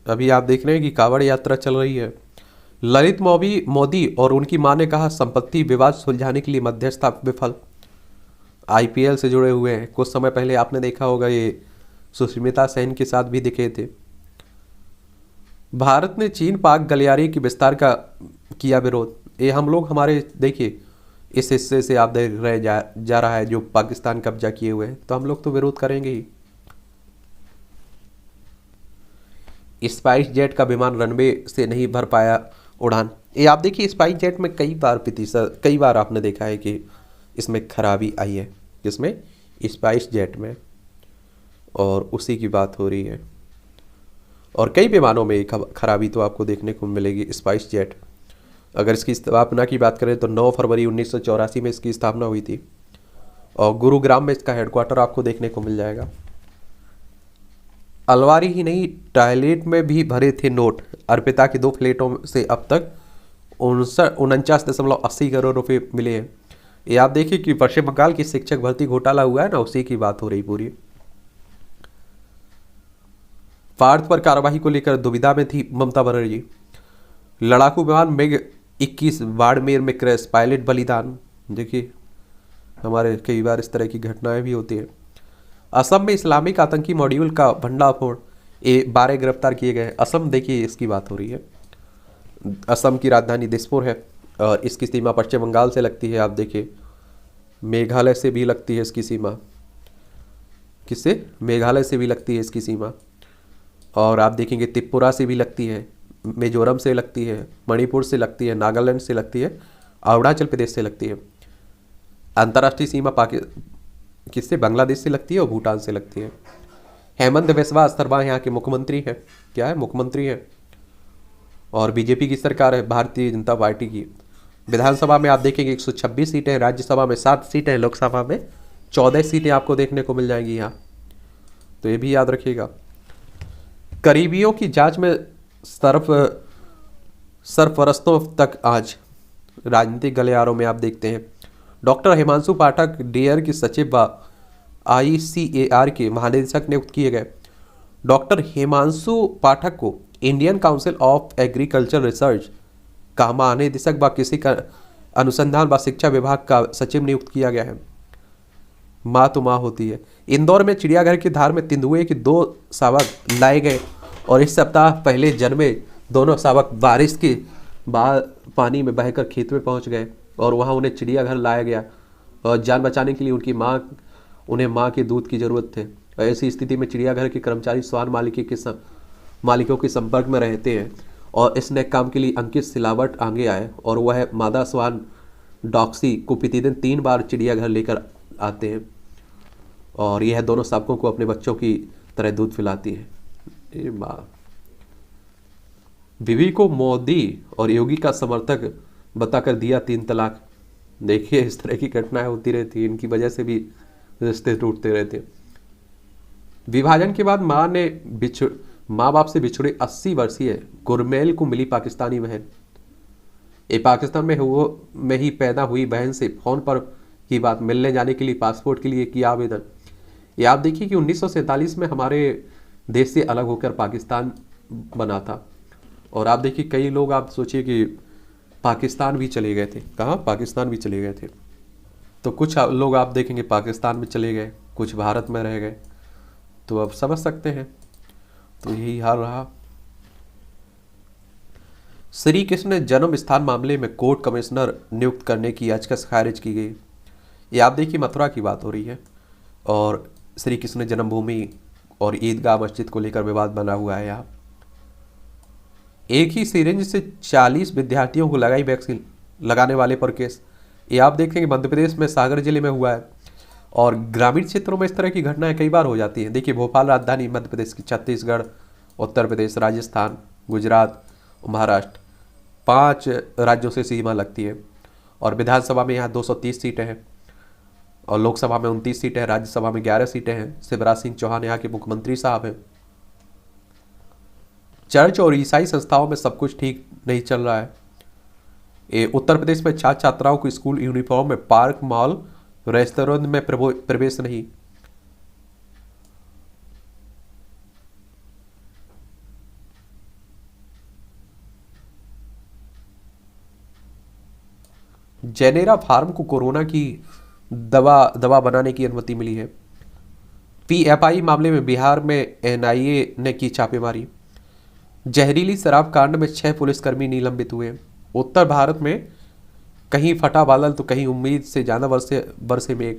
अभी आप देख रहे हैं कि कांवड़ यात्रा चल रही है। ललित मोदी और उनकी मां ने कहा संपत्ति विवाद सुलझाने के लिए मध्यस्थता विफल। आईपीएल से जुड़े हुए हैं। कुछ समय पहले आपने देखा होगा ये सुष्मिता सेन के साथ भी दिखे थे। भारत ने चीन पाक गलियारे के विस्तार का किया विरोध। ये हम लोग हमारे देखिए इस हिस्से से आप देख रहे जा रहा है जो पाकिस्तान कब्जा किए हुए हैं, तो हम लोग तो विरोध करेंगे ही। स्पाइस जेट का विमान रनवे से नहीं भर पाया उड़ान। ये आप देखिए स्पाइस जेट में कई बार आपने देखा है कि इसमें खराबी आई है, जिसमें स्पाइस जेट में, और उसी की बात हो रही है। और कई विमानों में खराबी तो आपको देखने को मिलेगी। स्पाइस जेट, अगर इसकी स्थापना की बात करें तो 9 फरवरी 1984 में इसकी स्थापना हुई थी, और गुरुग्राम में इसका हेडक्वार्टर आपको देखने को मिल जाएगा। अलमारी ही नहीं, टॉयलेट में भी भरे थे नोट। अर्पिता के 2 फ्लैटों से अब तक 49.80 करोड़ रुपए मिले हैं। ये आप देखिए कि पश्चिम बंगाल की शिक्षक भर्ती घोटाला हुआ है ना, उसी की बात हो रही पूरी। पार्थ पर कार्रवाई को लेकर दुविधा में थी ममता बनर्जी। लड़ाकू विमान मिग 21 बाड़मेर में क्रैश, पायलट बलिदान। देखिए हमारे कई बार इस तरह की घटनाएं भी होती हैं। असम में इस्लामिक आतंकी मॉड्यूल का भंडाफोड़, 12 गिरफ्तार किए गए। असम देखिए इसकी बात हो रही है। असम की राजधानी दिसपुर है। और इसकी सीमा पश्चिम बंगाल से लगती है। आप देखिए मेघालय से भी लगती है इसकी सीमा। किससे? मेघालय से भी लगती है इसकी सीमा। और आप देखेंगे त्रिपुरा से भी लगती है, मिजोरम से लगती है, मणिपुर से लगती है, नागालैंड से लगती है, अरुणाचल प्रदेश से लगती है। अंतर्राष्ट्रीय सीमा किससे? बांग्लादेश से लगती है और भूटान से लगती है। हेमंत बिस्वा शर्मा यहाँ के मुख्यमंत्री हैं। क्या है? मुख्यमंत्री हैं। और बीजेपी की सरकार है, भारतीय जनता पार्टी की। विधानसभा में आप देखेंगे 126 सीटें हैं, राज्यसभा में 7 सीटें हैं, लोकसभा में 14 सीटें आपको देखने को मिल जाएंगी यहाँ। तो ये भी याद रखिएगा। करीबियों की जांच में सरफरस्तों तक आज राजनीतिक गलियारों में आप देखते हैं। डॉक्टर हिमांशु पाठक डेयर के सचिव व ICAR के महानिदेशक नियुक्त किए गए। डॉक्टर हिमांशु पाठक को Indian council of agriculture research का महानिदेशक व कृषि का अनुसंधान व शिक्षा विभाग का सचिव नियुक्त किया गया है। माँ तो माँ होती है। इंदौर में चिड़ियाघर की धार में तेंदुए के 2 शावक लाए गए और इस सप्ताह पहले जन्मे दोनों शावक बारिश के बाद पानी में बहकर खेत में पहुंच गए और वहां उन्हें चिड़ियाघर लाया गया और जान बचाने के लिए उन्हें माँ के दूध की जरूरत थे। ऐसी स्थिति में चिड़ियाघर के कर्मचारी श्वान मालिकों के संपर्क में रहते हैं और इस नए काम के लिए अंकित सिलावट आगे आए और वह मादा श्वान डॉक्सी को प्रतिदिन 3 बार चिड़ियाघर लेकर आते हैं और यह दोनों शावकों को अपने बच्चों की तरह दूध पिलाती है। ये माँ। बीवी को मोदी और योगी का समर्थक बताकर दिया 3 तलाक। देखिए इस तरह की घटनाएं होती रहती है, इनकी वजह से भी रिश्ते टूटते रहते। विभाजन के बाद माँ बाप से बिछुड़े 80 वर्षीय गुरमेल को मिली पाकिस्तानी बहन। ये पाकिस्तान में ही पैदा हुई बहन से फोन पर की बात, मिलने जाने के लिए पासपोर्ट के लिए किया आवेदन। ये आप देखिए कि 1947 में हमारे देश से अलग होकर पाकिस्तान बना था और आप देखिए कई लोग, आप सोचिए कि पाकिस्तान भी चले गए थे। कहाँ? पाकिस्तान भी चले गए थे। तो कुछ लोग आप देखेंगे पाकिस्तान में चले गए, कुछ भारत में रह गए। तो अब समझ सकते हैं। तो यही हाल रहा। श्री कृष्ण जन्म स्थान मामले में कोर्ट कमिश्नर नियुक्त करने की याचिका खारिज की गई। ये आप देखिए मथुरा की बात हो रही है और श्री कृष्ण जन्मभूमि और ईदगाह मस्जिद को लेकर विवाद बना हुआ है। यहाँ एक ही सिरिंज से 40 विद्यार्थियों को लगाई वैक्सीन लगाने वाले पर केस। ये आप देखेंगे मध्य प्रदेश में सागर जिले में हुआ है और ग्रामीण क्षेत्रों में इस तरह की घटनाएं कई बार हो जाती हैं। देखिए भोपाल राजधानी मध्य प्रदेश की, छत्तीसगढ़, उत्तर प्रदेश, राजस्थान, गुजरात, महाराष्ट्र, 5 राज्यों से सीमा लगती है और विधानसभा में यहाँ 230 सीटें हैं और लोकसभा में 29 सीटें हैं, राज्यसभा में 11 सीटें हैं। शिवराज सिंह चौहान यहाँ के मुख्यमंत्री साहब हैं। चर्च और ईसाई संस्थाओं में सब कुछ ठीक नहीं चल रहा है। उत्तर प्रदेश में छात्र छात्राओं को स्कूल यूनिफॉर्म में पार्क, मॉल, रेस्तरां में प्रवेश नहीं। जेनेरा फार्म को कोरोना की दवा बनाने की अनुमति मिली है। PFI मामले में बिहार में NIA ने की छापेमारी। जहरीली शराब कांड में 6 पुलिसकर्मी निलंबित हुए। उत्तर भारत में कहीं फटा बादल तो कहीं उम्मीद से ज्यादा बरसे मेघ।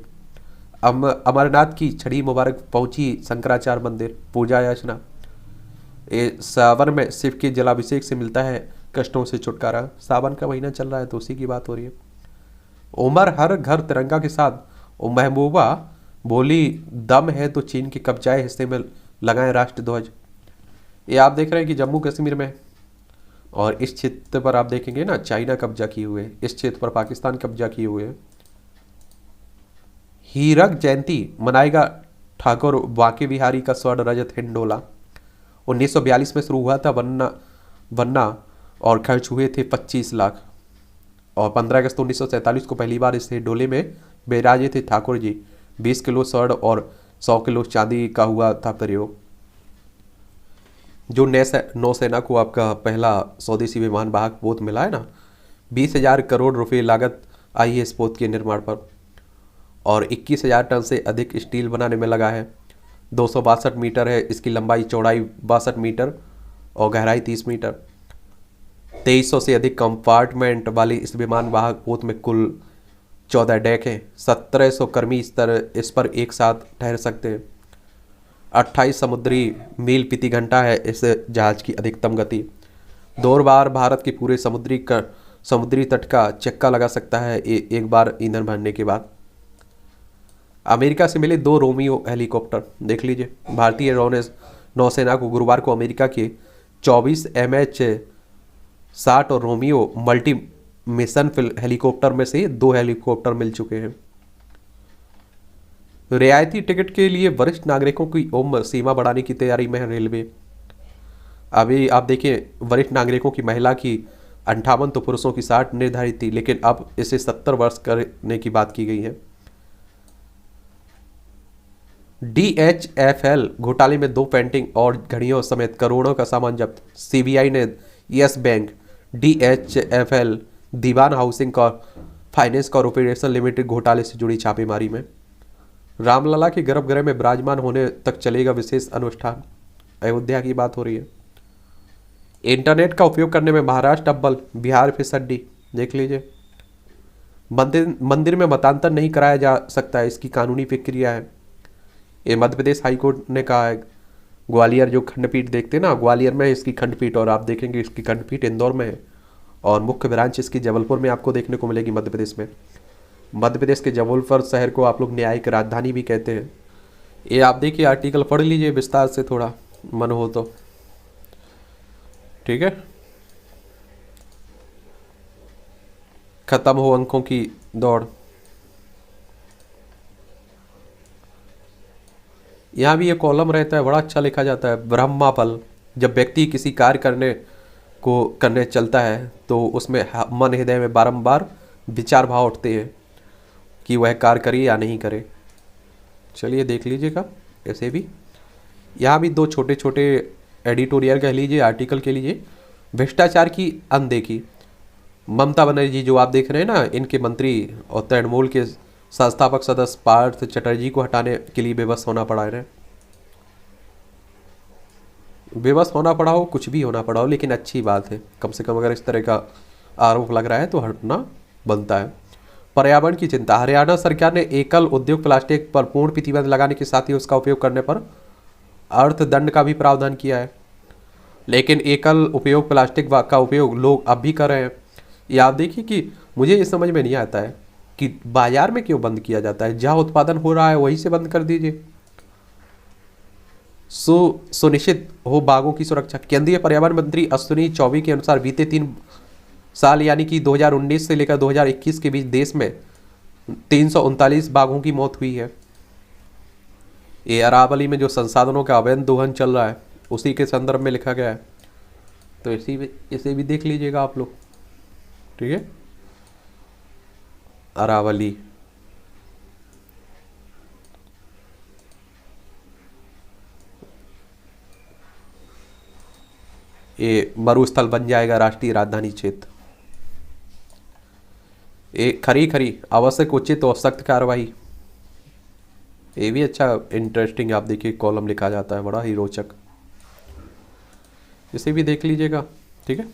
अमरनाथ की छड़ी मुबारक पहुंची शंकराचार्य मंदिर, पूजा याचना। सावन में शिव के जलाभिषेक से मिलता है कष्टों से छुटकारा। सावन का महीना चल रहा है तो उसी की बात हो रही है। उमर हर घर तिरंगा के साथ। महबूबा बोली दम है तो चीन के कब्जाए हिस्से में लगाएं राष्ट्र ध्वज। ये आप देख रहे हैं कि जम्मू कश्मीर में और इस क्षेत्र पर आप देखेंगे ना चाइना कब्जा किए हुए, इस क्षेत्र पर पाकिस्तान कब्जा किए हुए। हीरक जयंती मनाएगा ठाकुर बांके बिहारी का स्वर्ण रजत हिंडोला। 1942 में शुरू हुआ था बनना और खर्च हुए थे 25 लाख और 15 अगस्त 1947 को पहली बार इस डोले में बेराजे थे ठाकुर जी। 20 किलो स्वर्ण और 100 किलो चांदी का हुआ था प्रयोग। जो नौसेना को आपका पहला स्वदेशी विमान वाहक पोत मिला है ना, 20,000 करोड़ रुपए लागत आई है इस पोत के निर्माण पर और 21,000 टन से अधिक स्टील बनाने में लगा है। 262 मीटर है इसकी लंबाई, चौड़ाई 62 मीटर और गहराई 30 मीटर। 2300 से अधिक कंपार्टमेंट वाली इस विमान वाहक पोत में कुल 14 डेक हैं। 1700 कर्मी इस पर एक साथ ठहर सकते हैं। 28 समुद्री मील प्रति घंटा है इस जहाज की अधिकतम गति। 2 बार भारत के पूरे समुद्री तट का चक्का लगा सकता है एक बार ईंधन भरने के बाद। अमेरिका से मिले 2 रोमियो हेलीकॉप्टर देख लीजिए। भारतीय नौसेना को गुरुवार को अमेरिका के 24 MH-60 और रोमियो मल्टी मिशन हेलीकॉप्टर में से 2 हेलीकॉप्टर मिल चुके हैं। रियायती टिकट के लिए वरिष्ठ नागरिकों की उम्र सीमा बढ़ाने की तैयारी में है रेलवे। अभी आप देखिए, वरिष्ठ नागरिकों की महिला की 58 तो पुरुषों की 60 निर्धारित थी, लेकिन अब इसे 70 वर्ष करने की बात की गई है। DHFL घोटाले में 2 पेंटिंग और घड़ियों समेत करोड़ों का सामान जब्त। CBI ने यस बैंक, DHFL, दीवान हाउसिंग फाइनेंस कॉर्पोरेशन लिमिटेड घोटाले से जुड़ी छापेमारी में। रामलला के गर्भगृह में विराजमान होने तक चलेगा विशेष अनुष्ठान। अयोध्या की बात हो रही है। इंटरनेट का उपयोग करने में महाराष्ट्र अव्वल, बिहार फिसड्डी देख लीजिए। मंदिर में मतांतर नहीं कराया जा सकता है, इसकी कानूनी प्रक्रिया है। ये मध्य प्रदेश हाईकोर्ट ने कहा है। ग्वालियर जो खंडपीठ देखते हैं ना, ग्वालियर में है इसकी खंडपीठ, और आप देखेंगे इसकी खंडपीठ इंदौर में है, और मुख्य ब्रांच इसकी जबलपुर में आपको देखने को मिलेगी मध्य प्रदेश में। मध्य प्रदेश के जबलपुर शहर को आप लोग न्यायिक राजधानी भी कहते हैं। ये आप देखिए, आर्टिकल पढ़ लीजिए विस्तार से थोड़ा मन हो तो, ठीक है। खत्म हो अंकों की दौड़। यहाँ भी ये कॉलम रहता है, बड़ा अच्छा लिखा जाता है। ब्रह्मापल, जब व्यक्ति किसी कार्य करने चलता है तो उसमें मन हृदय में बारंबार विचार भाव उठते हैं कि वह कार्य करे या नहीं करे। चलिए देख लीजिएगा। ऐसे भी यहाँ भी 2 छोटे छोटे एडिटोरियल कह लीजिए, आर्टिकल के लीजिए। भ्रष्टाचार की अनदेखी। ममता बनर्जी जो आप देख रहे हैं ना, इनके मंत्री और तृणमूल के संस्थापक सदस्य पार्थ चटर्जी को हटाने के लिए बेबस होना पड़ा इन्हें। बेबस होना पड़ा हो, कुछ भी होना पड़ा हो, लेकिन अच्छी बात है। कम से कम अगर इस तरह का आरोप लग रहा है तो हटना बनता है। पर्यावरण की चिंता। हरियाणा सरकार ने एकल उद्योग प्लास्टिक पर पूर्ण प्रतिबंध लगाने के साथ ही उसका उपयोग करने पर अर्थदंड का भी प्रावधान किया है। लेकिन एकल उपयोग प्लास्टिक का उपयोग लोग अब भी कर रहे हैं। ये आप देखिए कि मुझे ये समझ में नहीं आता है कि बाजार में क्यों बंद किया जाता है। जहाँ उत्पादन हो रहा है वहीं से बंद कर दीजिए। सुनिश्चित हो बाघों की सुरक्षा। केंद्रीय पर्यावरण मंत्री अश्विनी चौबे के अनुसार बीते 3 साल यानी कि 2019 से लेकर 2021 के बीच देश में 339 बाघों की मौत हुई है। ये अरावली में जो संसाधनों का अवैध दोहन चल रहा है उसी के संदर्भ में लिखा गया है, तो इसे भी देख लीजिएगा आप लोग, ठीक है। अरावली ये मरुस्थल बन जाएगा राष्ट्रीय राजधानी क्षेत्र। ये खरी आवश्यक उचित और सख्त कार्रवाई। ये भी अच्छा इंटरेस्टिंग आप देखिए कॉलम लिखा जाता है, बड़ा ही रोचक। इसे भी देख लीजिएगा, ठीक है।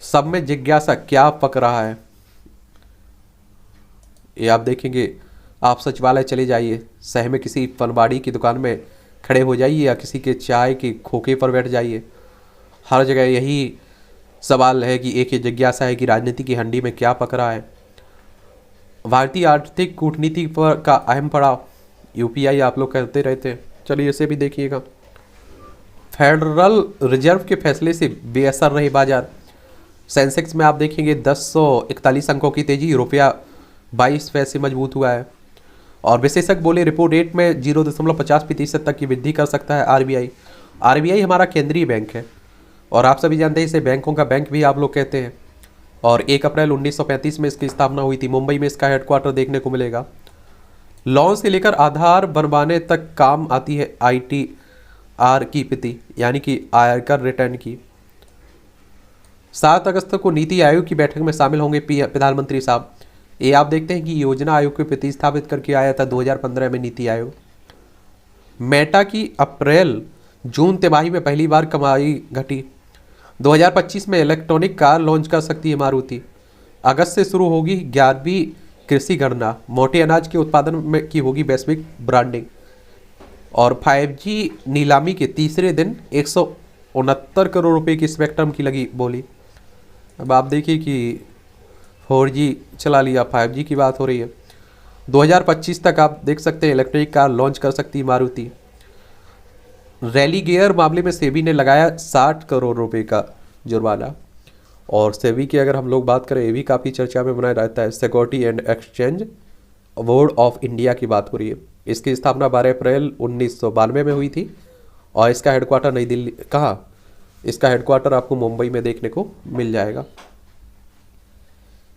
सब में जिज्ञासा, क्या पक रहा है ये आप देखेंगे। आप सचिवालय चले जाइए, शहर में किसी फनबाड़ी की दुकान में खड़े हो जाइए या किसी के चाय के खोखे पर बैठ जाइए, हर जगह यही सवाल है कि एक ही जिज्ञासा है कि राजनीति की हंडी में क्या पक रहा है। भारतीय आर्थिक कूटनीति पर का अहम पड़ाव, UPI आप लोग कहते रहते हैं। चलिए इसे भी देखिएगा। फेडरल रिजर्व के फैसले से बेअसर रहे बाजार। सेंसेक्स में आप देखेंगे 1041 अंकों की तेजी, रुपया 22 पैसे मजबूत हुआ है। और विशेषज्ञ बोले रिपो रेट में 0.50% तक की वृद्धि कर सकता है RBI हमारा केंद्रीय बैंक है, और आप सभी जानते हैं इसे बैंकों का बैंक भी आप लोग कहते हैं। और 1 अप्रैल 1935 में इसकी स्थापना हुई थी। मुंबई में इसका हेडक्वार्टर देखने को मिलेगा। लोन से लेकर आधार बनवाने तक काम आती है ITR की प्रति, यानी कि आयकर रिटर्न की। 7 अगस्त को नीति आयोग की बैठक में शामिल होंगे प्रधानमंत्री साहब। ये आप देखते हैं कि योजना आयोग को प्रतिस्थापित करके आया था 2015 में नीति आयोग। मेटा की अप्रैल जून तिमाही में पहली बार कमाई घटी। 2025 में इलेक्ट्रॉनिक कार लॉन्च कर सकती है मारुति। अगस्त से शुरू होगी 11वीं कृषि गणना। मोटे अनाज के उत्पादन में की होगी वैश्विक ब्रांडिंग। और 5G नीलामी के तीसरे दिन 169 करोड़ रुपए की स्पेक्ट्रम की लगी बोली। अब आप देखिए कि 4G चला लिया, 5G की बात हो रही है। 2025 तक आप देख सकते हैं इलेक्ट्रिक कार लॉन्च कर सकती है मारुति। रैली गियर मामले में सेबी ने लगाया 60 करोड़ रुपए का जुर्माना। और सेबी की अगर हम लोग बात करें, ये भी काफ़ी चर्चा में बनाया रहता है। Security and exchange board of India की बात हो रही है। इसकी स्थापना 12 अप्रैल 1992 में हुई थी और इसका हेडक्वार्टर नई दिल्ली, कहाँ, इसका हेडक्वार्टर आपको मुंबई में देखने को मिल जाएगा।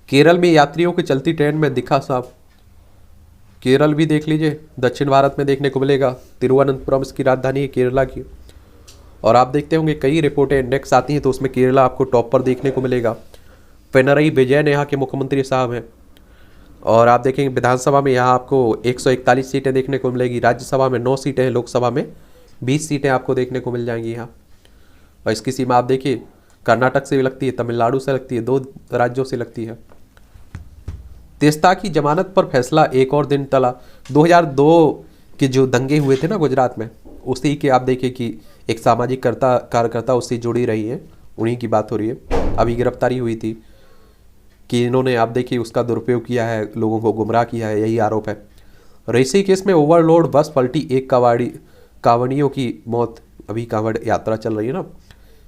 केरल में यात्रियों की चलती ट्रेन में दिखा सांप। केरल भी देख लीजिए, दक्षिण भारत में देखने को मिलेगा। तिरुवनंतपुरम इसकी राजधानी है केरला की। और आप देखते होंगे कई रिपोर्टें इंडेक्स आती हैं तो उसमें केरला आपको टॉप पर देखने को मिलेगा। पिनरई विजयन यहाँ के मुख्यमंत्री साहब हैं। और आप देखेंगे विधानसभा में यहाँ आपको 141 सीटें देखने को मिलेगी। राज्यसभा में 9 सीटें हैं, लोकसभा में 20 सीटें आपको देखने को मिल जाएंगी यहाँ। और इसकी सीमा आप देखिए, कर्नाटक से भी लगती है, तमिलनाडु से लगती है, 2 राज्यों से लगती है। तेस्ता की जमानत पर फैसला एक और दिन टला। 2002 के जो दंगे हुए थे ना गुजरात में, उसी के आप देखिए कि एक सामाजिक कार्यकर्ता उससे जुड़ी रही है, उन्हीं की बात हो रही है। अभी गिरफ्तारी हुई थी कि इन्होंने आप देखिए उसका दुरुपयोग किया है, लोगों को गुमराह किया है, यही आरोप है। ऋषिकेश में ओवरलोड बस पलटी, एक कांवड़ियों की मौत। अभी कांवड़ यात्रा चल रही है ना।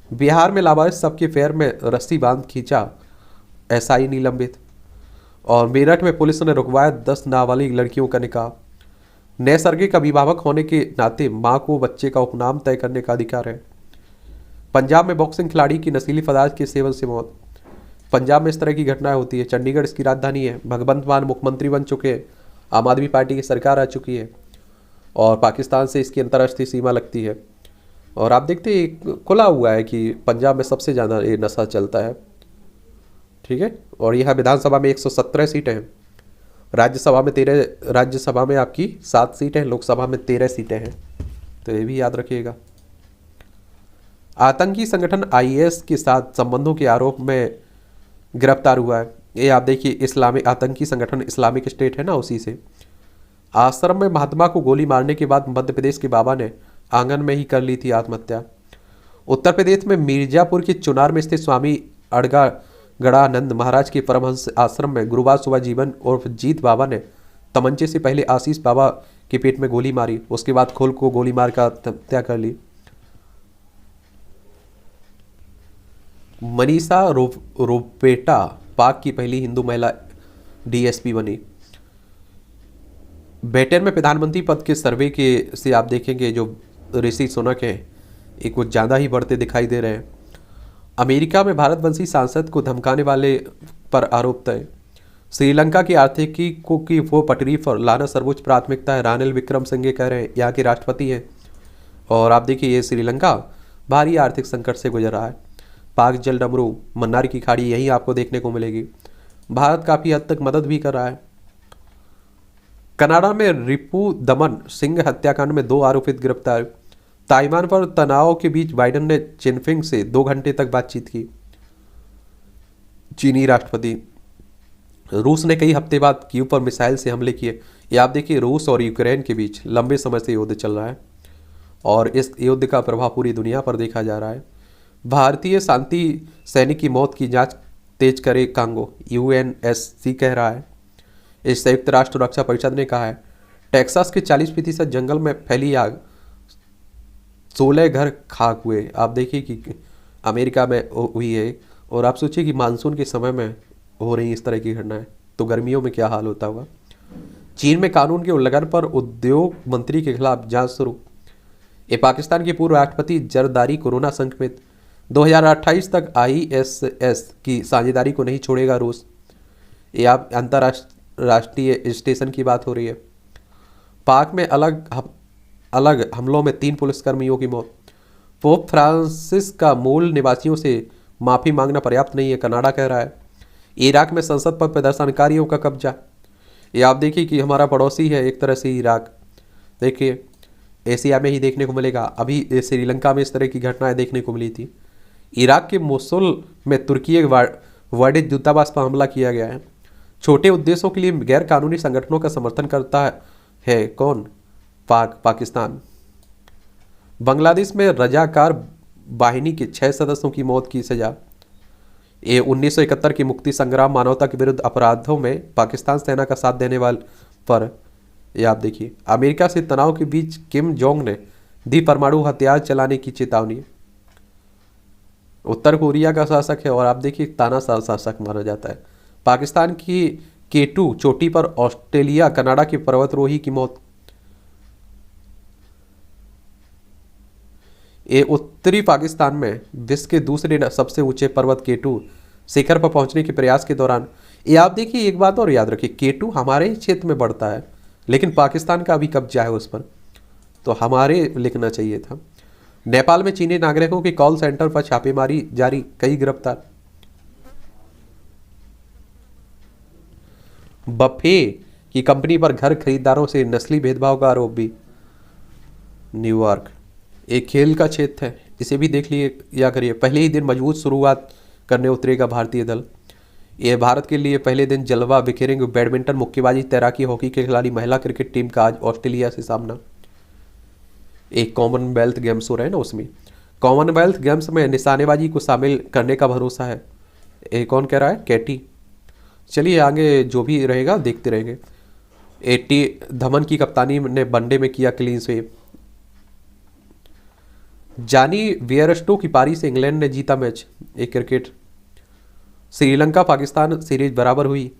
बिहार में लावारिस सबके पैर में रस्सी बांध खींचा, एसआई निलंबित। और मेरठ में पुलिस ने रुकवाया 10 नाबालिग लड़कियों का निकाह। नैसर्गिक अभिभावक होने के नाते मां को बच्चे का उपनाम तय करने का अधिकार है। पंजाब में बॉक्सिंग खिलाड़ी की नशीली पदार्थ के सेवन से मौत। पंजाब में इस तरह की घटनाएं होती है। चंडीगढ़ इसकी राजधानी है। भगवंत मान मुख्यमंत्री बन चुके हैं, आम आदमी पार्टी की सरकार आ चुकी है और पाकिस्तान से इसकी अंतर्राष्ट्रीय सीमा लगती है। और आप देखते हैं खुला हुआ है कि पंजाब में सबसे ज़्यादा ये नशा चलता है, ठीक है। और यहाँ विधानसभा में 117 सीटें हैं, राज्यसभा में आपकी 7 सीटें हैं, लोकसभा में 13 सीटें हैं, तो ये भी याद रखिएगा। आतंकी संगठन IS के साथ संबंधों के आरोप में गिरफ्तार हुआ है। ये आप देखिए इस्लामिक आतंकी संगठन इस्लामिक स्टेट है ना, उसी से। आश्रम में महात्मा को गोली मारने के बाद मध्य प्रदेश के बाबा ने आंगन में ही कर ली थी आत्महत्या। उत्तर प्रदेश में मिर्जापुर के चुनार में स्थित स्वामी अड़गा गणानंद महाराज के परमहंस आश्रम में गुरुवार सुबह जीवन उर्फ जीत बाबा ने तमंचे से पहले आशीष बाबा के पेट में गोली मारी, उसके बाद खोल को गोली मार कर हत्या कर ली। मनीषा रोपेटा पाक की पहली हिंदू महिला DSP बनी। ब्रिटेन में प्रधानमंत्री पद के सर्वे के से आप देखेंगे जो ऋषि सुनक हैं ये कुछ ज़्यादा ही बढ़ते दिखाई दे रहे हैं। अमेरिका में भारतवंशी सांसद को धमकाने वाले पर आरोप तय। श्रीलंका की आर्थिकी को की वो पटरी पर लाना सर्वोच्च प्राथमिकता है, रानिल विक्रमसिंघे कह रहे हैं, यहाँ के राष्ट्रपति हैं। और आप देखिए ये श्रीलंका भारी आर्थिक संकट से गुजर रहा है। पाक जल डमरू, मन्नार की खाड़ी यही आपको देखने को मिलेगी। भारत काफ़ी हद तक मदद भी कर रहा है। कनाडा में रिपु दमन सिंह हत्याकांड में 2 आरोपित गिरफ्तार। ताइवान पर तनाव के बीच बाइडेन ने चिनफिंग से 2 घंटे तक बातचीत की। चीनी राष्ट्रपति। रूस ने कई हफ्ते बाद कीव पर मिसाइल से हमले किए। ये आप देखिए रूस और यूक्रेन के बीच लंबे समय से युद्ध चल रहा है और इस युद्ध का प्रभाव पूरी दुनिया पर देखा जा रहा है। भारतीय शांति सैनिक की मौत की जांच तेज करे कांगो, UNSC कह रहा है। इस संयुक्त राष्ट्र सुरक्षा परिषद ने कहा है। टेक्सास के 40% जंगल में फैली आग, 16 घर खाक हुए। आप देखिए कि अमेरिका में हुई है और आप सोचिए कि मानसून के समय में हो रही इस तरह की घटनाएं, तो गर्मियों में क्या हाल होता होगा। चीन में कानून के उल्लंघन पर उद्योग मंत्री के खिलाफ जांच शुरू। ये पाकिस्तान के पूर्व राष्ट्रपति जरदारी कोरोना संक्रमित। 2028 तक ISS की साझेदारी को नहीं छोड़ेगा रूस। ये आप अंतर्राष्ट्रीय स्टेशन की बात हो रही है। पाक में अलग हमलों में 3 पुलिसकर्मियों की मौत। पोप फ्रांसिस का मूल निवासियों से माफ़ी मांगना पर्याप्त नहीं है, कनाडा कह रहा है। इराक में संसद पर प्रदर्शनकारियों का कब्जा। ये आप देखिए कि हमारा पड़ोसी है एक तरह से इराक, देखिए एशिया में ही देखने को मिलेगा। अभी श्रीलंका में इस तरह की घटनाएं देखने को मिली थी। इराक के मोसुल में तुर्की वाणिज्य दूतावास पर हमला किया गया है। छोटे उद्देश्यों के लिए गैर कानूनी संगठनों का समर्थन करता है कौन? पाकिस्तान। बांग्लादेश में रजाकार बाहिनी के 6 सदस्यों की मौत की सजा। ये 1971 की मुक्ति संग्राम मानवता के विरुद्ध अपराधों में पाकिस्तान सेना का साथ देने वाले पर, ये आप देखिए। अमेरिका से तनाव के बीच किम जोंग ने दी परमाणु हथियार चलाने की चेतावनी। उत्तर कोरिया का शासक है और आप देखिए तानाशाह शासक माना जाता है। पाकिस्तान की K2 चोटी पर ऑस्ट्रेलिया कनाडा के पर्वतारोही की मौत। ये उत्तरी पाकिस्तान में विश्व के दूसरे सबसे ऊंचे पर्वत K2 शिखर पर पहुंचने के प्रयास के दौरान, ये आप देखिए एक बात और याद रखिए, K2 हमारे ही क्षेत्र में बढ़ता है लेकिन पाकिस्तान का भी कब्जा है उस पर, तो हमारे लिखना चाहिए था। नेपाल में चीनी नागरिकों के कॉल सेंटर पर छापेमारी जारी, कई गिरफ्तार। बफे की कंपनी पर घर खरीदारों से नस्ली भेदभाव का आरोप भी। न्यूयॉर्क एक खेल का क्षेत्र है, इसे भी देख लिए या करिए। पहले ही दिन मजबूत शुरुआत करने उतरेगा भारतीय दल। ये भारत के लिए पहले दिन जलवा बिखेरेंगे। बैडमिंटन, मुक्केबाजी, तैराकी, हॉकी के खिलाड़ी, महिला क्रिकेट टीम का आज ऑस्ट्रेलिया से सामना। एक कॉमनवेल्थ गेम्स हो रहे हैं ना, उसमें कॉमनवेल्थ गेम्स में निशानेबाजी को शामिल करने का भरोसा है। ये कौन कह रहा है? कैटी। चलिए आगे जो भी रहेगा देखते रहेंगे। एटी धमन की कप्तानी ने वनडे में किया क्लीन स्वीप। जानी वियरस्टो की पारी से इंग्लैंड ने जीता मैच। एक क्रिकेट। श्रीलंका पाकिस्तान सीरीज बराबर हुई।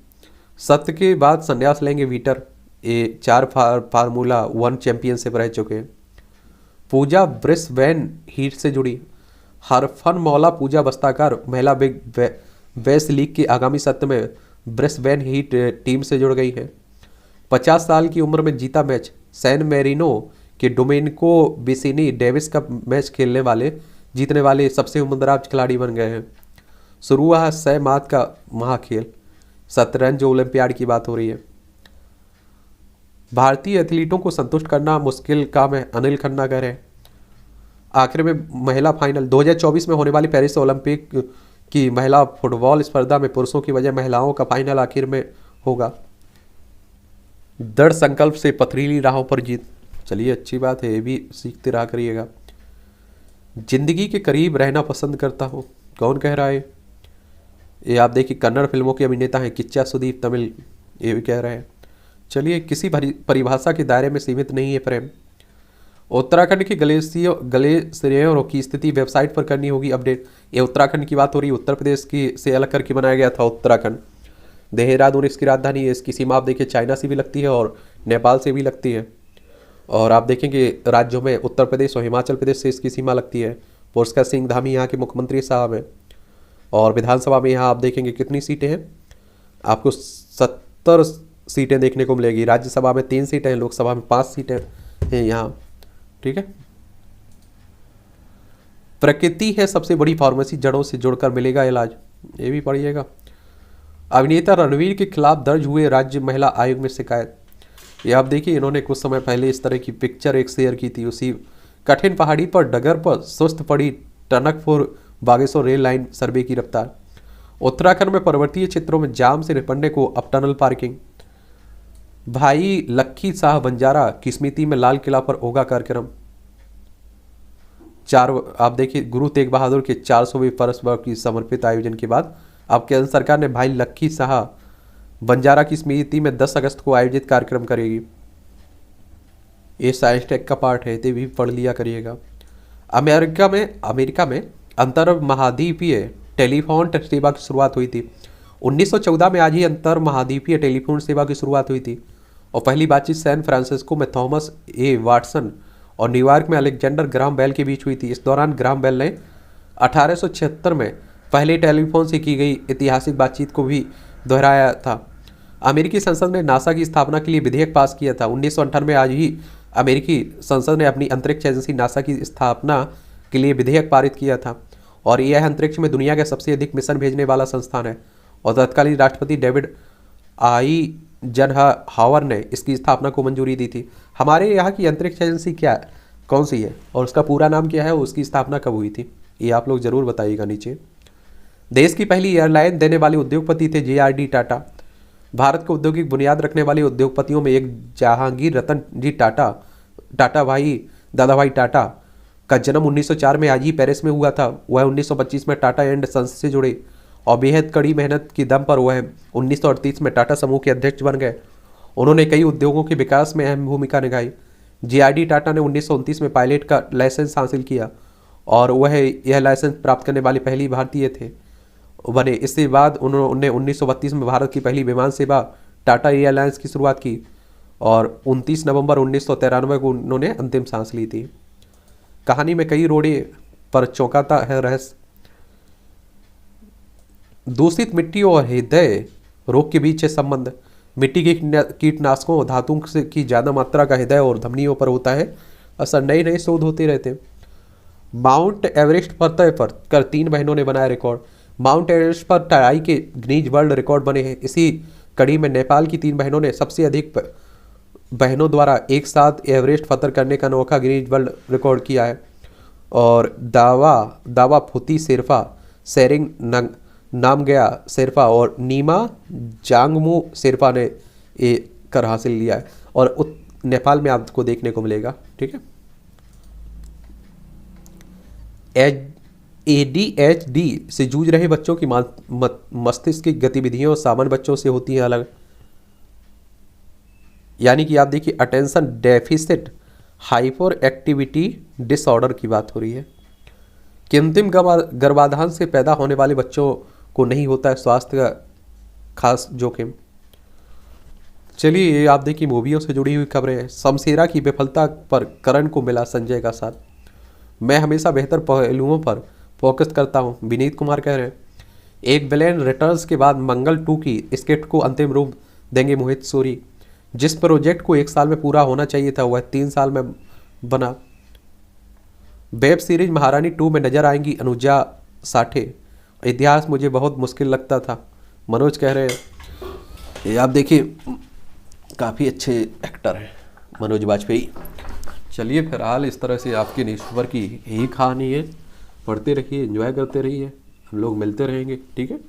सत्र के बाद संन्यास लेंगे विटर। ये 4 फार्मूला 1 चैंपियनशिप रह चुके हैं। पूजा ब्रिस्बेन हीट से जुड़ी। हरफनमौला पूजा बस्ताकार महिला बिग बैश लीग के आगामी सत्र में ब्रिस्बेन हीट टीम से जुड़ गई है। 50 साल की उम्र में जीता मैच। सैन मेरिनो के डोमेनिको बिसिनी डेविस का मैच जीतने वाले सबसे उम्रदराज खिलाड़ी बन गए हैं। शुरू हुआ 100 मात का महाखेल, शतरंज ओलंपियाड की बात हो रही है। भारतीय एथलीटों को संतुष्ट करना मुश्किल काम है, अनिल खन्ना कह रहे हैं। आखिर में महिला फाइनल 2024 में होने वाली पेरिस ओलंपिक की महिला फुटबॉल स्पर्धा में पुरुषों की वजह महिलाओं का फाइनल आखिर में होगा। दृढ़ संकल्प से पथरीली राहों पर जीत। चलिए अच्छी बात है, ये भी सीखते रहा करिएगा। जिंदगी के करीब रहना पसंद करता हूँ, कौन कह रहा है? ये आप देखिए कन्नड़ फिल्मों के अभिनेता हैं किच्चा सुदीप, तमिल, ये भी कह रहे हैं। चलिए किसी परिभाषा के दायरे में सीमित नहीं है प्रेम। उत्तराखंड के ग्लेशियरों की स्थिति वेबसाइट पर करनी होगी अपडेट। ये उत्तराखंड की बात हो रही है। उत्तर प्रदेश की से अलग करके बनाया गया था उत्तराखंड। देहरादून इसकी राजधानी है। इसकी सीमा आप देखिए चाइना से भी लगती है और नेपाल से भी लगती है। और आप देखेंगे राज्यों में उत्तर प्रदेश और हिमाचल प्रदेश से इसकी सीमा लगती है। पुष्कर सिंह धामी यहाँ के मुख्यमंत्री साहब हैं। और विधानसभा में यहाँ आप देखेंगे कितनी सीटें हैं, आपको 70 सीटें देखने को मिलेगी। राज्यसभा में 3 सीटें हैं, लोकसभा में 5 सीटें हैं यहाँ, ठीक है। प्रकृति है सबसे बड़ी फार्मेसी, जड़ों से जुड़कर मिलेगा इलाज, ये भी पढ़िएगा। अभिनेता रणवीर के खिलाफ दर्ज हुए राज्य महिला आयोग में शिकायत। ये आप देखिए इन्होंने कुछ समय पहले इस तरह की पिक्चर एक शेयर की थी। उसी कठिन पहाड़ी पर डगर पर सुस्त पड़ी टनकपुर बागेश्वर रेल लाइन सर्वे की रफ्तार। उत्तराखंड में पर्वतीय क्षेत्रों में जाम से निपटने को अब टनल पार्किंग। भाई लक्खी शाह बंजारा की स्मृति में लाल किला पर होगा कार्यक्रम। आप देखिए गुरु तेग बहादुर के 400वें बरस की समर्पित आयोजन के बाद अब केंद्र सरकार ने भाई लक्खी शाह बंजारा की स्मृति में 10 अगस्त को आयोजित कार्यक्रम करेगी। ये साइंस टेक का पार्ट है, ये भी पढ़ लिया करिएगा। अमेरिका में अंतर महाद्वीपीय टेलीफोन सेवा की शुरुआत हुई थी। 1914 में आज ही अंतर महाद्वीपीय टेलीफोन सेवा की शुरुआत हुई थी और पहली बातचीत सैन फ्रांसिस्को में थॉमस ए वाटसन और न्यूयॉर्क में अलेक्जेंडर ग्राहम बेल के बीच हुई थी। इस दौरान ग्राहम बेल ने 1876 में पहले टेलीफोन से की गई ऐतिहासिक बातचीत को भी दोहराया था। अमेरिकी संसद ने नासा की स्थापना के लिए विधेयक पास किया था। 1958 में आज ही अमेरिकी संसद ने अपनी अंतरिक्ष एजेंसी नासा की स्थापना के लिए विधेयक पारित किया था और यह अंतरिक्ष में दुनिया का सबसे अधिक मिशन भेजने वाला संस्थान है। और तत्कालीन राष्ट्रपति डेविड आइजनहावर ने इसकी स्थापना को मंजूरी दी थी। हमारे यहाँ की अंतरिक्ष एजेंसी क्या है, कौन सी है और उसका पूरा नाम क्या है, उसकी स्थापना कब हुई थी, ये आप लोग जरूर बताइएगा नीचे। देश की पहली एयरलाइन देने वाले उद्योगपति थे JRD टाटा। भारत को औद्योगिक बुनियाद रखने वाले उद्योगपतियों में एक जहांगीर रतन जी टाटा, दादा भाई टाटा का जन्म 1904 में आज ही पेरिस में हुआ था। वह 1925 में टाटा एंड सन्स से जुड़े और बेहद कड़ी मेहनत की दम पर वह 1938 में टाटा समूह के अध्यक्ष बन गए। उन्होंने कई उद्योगों के विकास में अहम भूमिका निभाई। JRD टाटा ने 1929 में पायलट का लाइसेंस हासिल किया और वह यह लाइसेंस प्राप्त करने वाले पहली भारतीय थे बने। इसके बाद उन्होंने 1932 में भारत की पहली विमान सेवा टाटा एयरलाइंस की शुरुआत की और 29 नवंबर 1993 को उन्होंने अंतिम सांस ली थी। कहानी में कई रोड़े पर चौंकाता है रहस्य। दूषित मिट्टी और हृदय रोग के बीच है संबंध। मिट्टी के कीटनाशकों और धातुओं की ज़्यादा मात्रा का हृदय और धमनियों पर होता है असर। नए नए शोध होते रहते हैं। माउंट एवरेस्ट फतह पर कर 3 बहनों ने बनाया रिकॉर्ड। माउंट एवरेस्ट पर चढ़ाई के गिनीज वर्ल्ड रिकॉर्ड बने हैं। इसी कड़ी में नेपाल की 3 बहनों ने सबसे अधिक बहनों द्वारा एक साथ एवरेस्ट फतह करने का अनोखा गिनीज वर्ल्ड रिकॉर्ड किया है। और दावा फुती शेरपा, सेरिंग नामग्या शेरपा और नीमा जांगमू शेरपा ने ये कर हासिल लिया है और नेपाल में आपको देखने को मिलेगा। ठीक है। ADHD से जूझ रहे बच्चों की मस्तिष्क की गतिविधियों सामान्य बच्चों से होती हैं अलग। यानी कि आप देखिए attention deficit hyper activity disorder की बात हो रही है। कृत्रिम गर्भाधान से पैदा होने वाले बच्चों को नहीं होता है स्वास्थ्य का खास जोखिम। चलिए ये आप देखिए मूवियों से जुड़ी हुई खबरें हैं। शमशेरा की विफलता पर करण को मिला संजय का साथ। मैं हमेशा बेहतर पहलुओं पर फोकस करता हूं, विनीत कुमार कह रहे हैं। एक बिलियन रिटर्न्स के बाद मंगल 2 की स्क्रिप्ट को अंतिम रूप देंगे मोहित सूरी। जिस प्रोजेक्ट को 1 साल में पूरा होना चाहिए था वह 3 साल में बना। वेब सीरीज महारानी 2 में नजर आएंगी अनुजा साठे। इतिहास मुझे बहुत मुश्किल लगता था, मनोज कह रहे हैं। ये आप देखिए काफ़ी अच्छे एक्टर हैं मनोज बाजपेयी। चलिए फिलहाल इस तरह से आपके न्यूज़पेपर की यही कहानी है। पढ़ते रहिए, एंजॉय करते रहिए, हम लोग मिलते रहेंगे। ठीक है।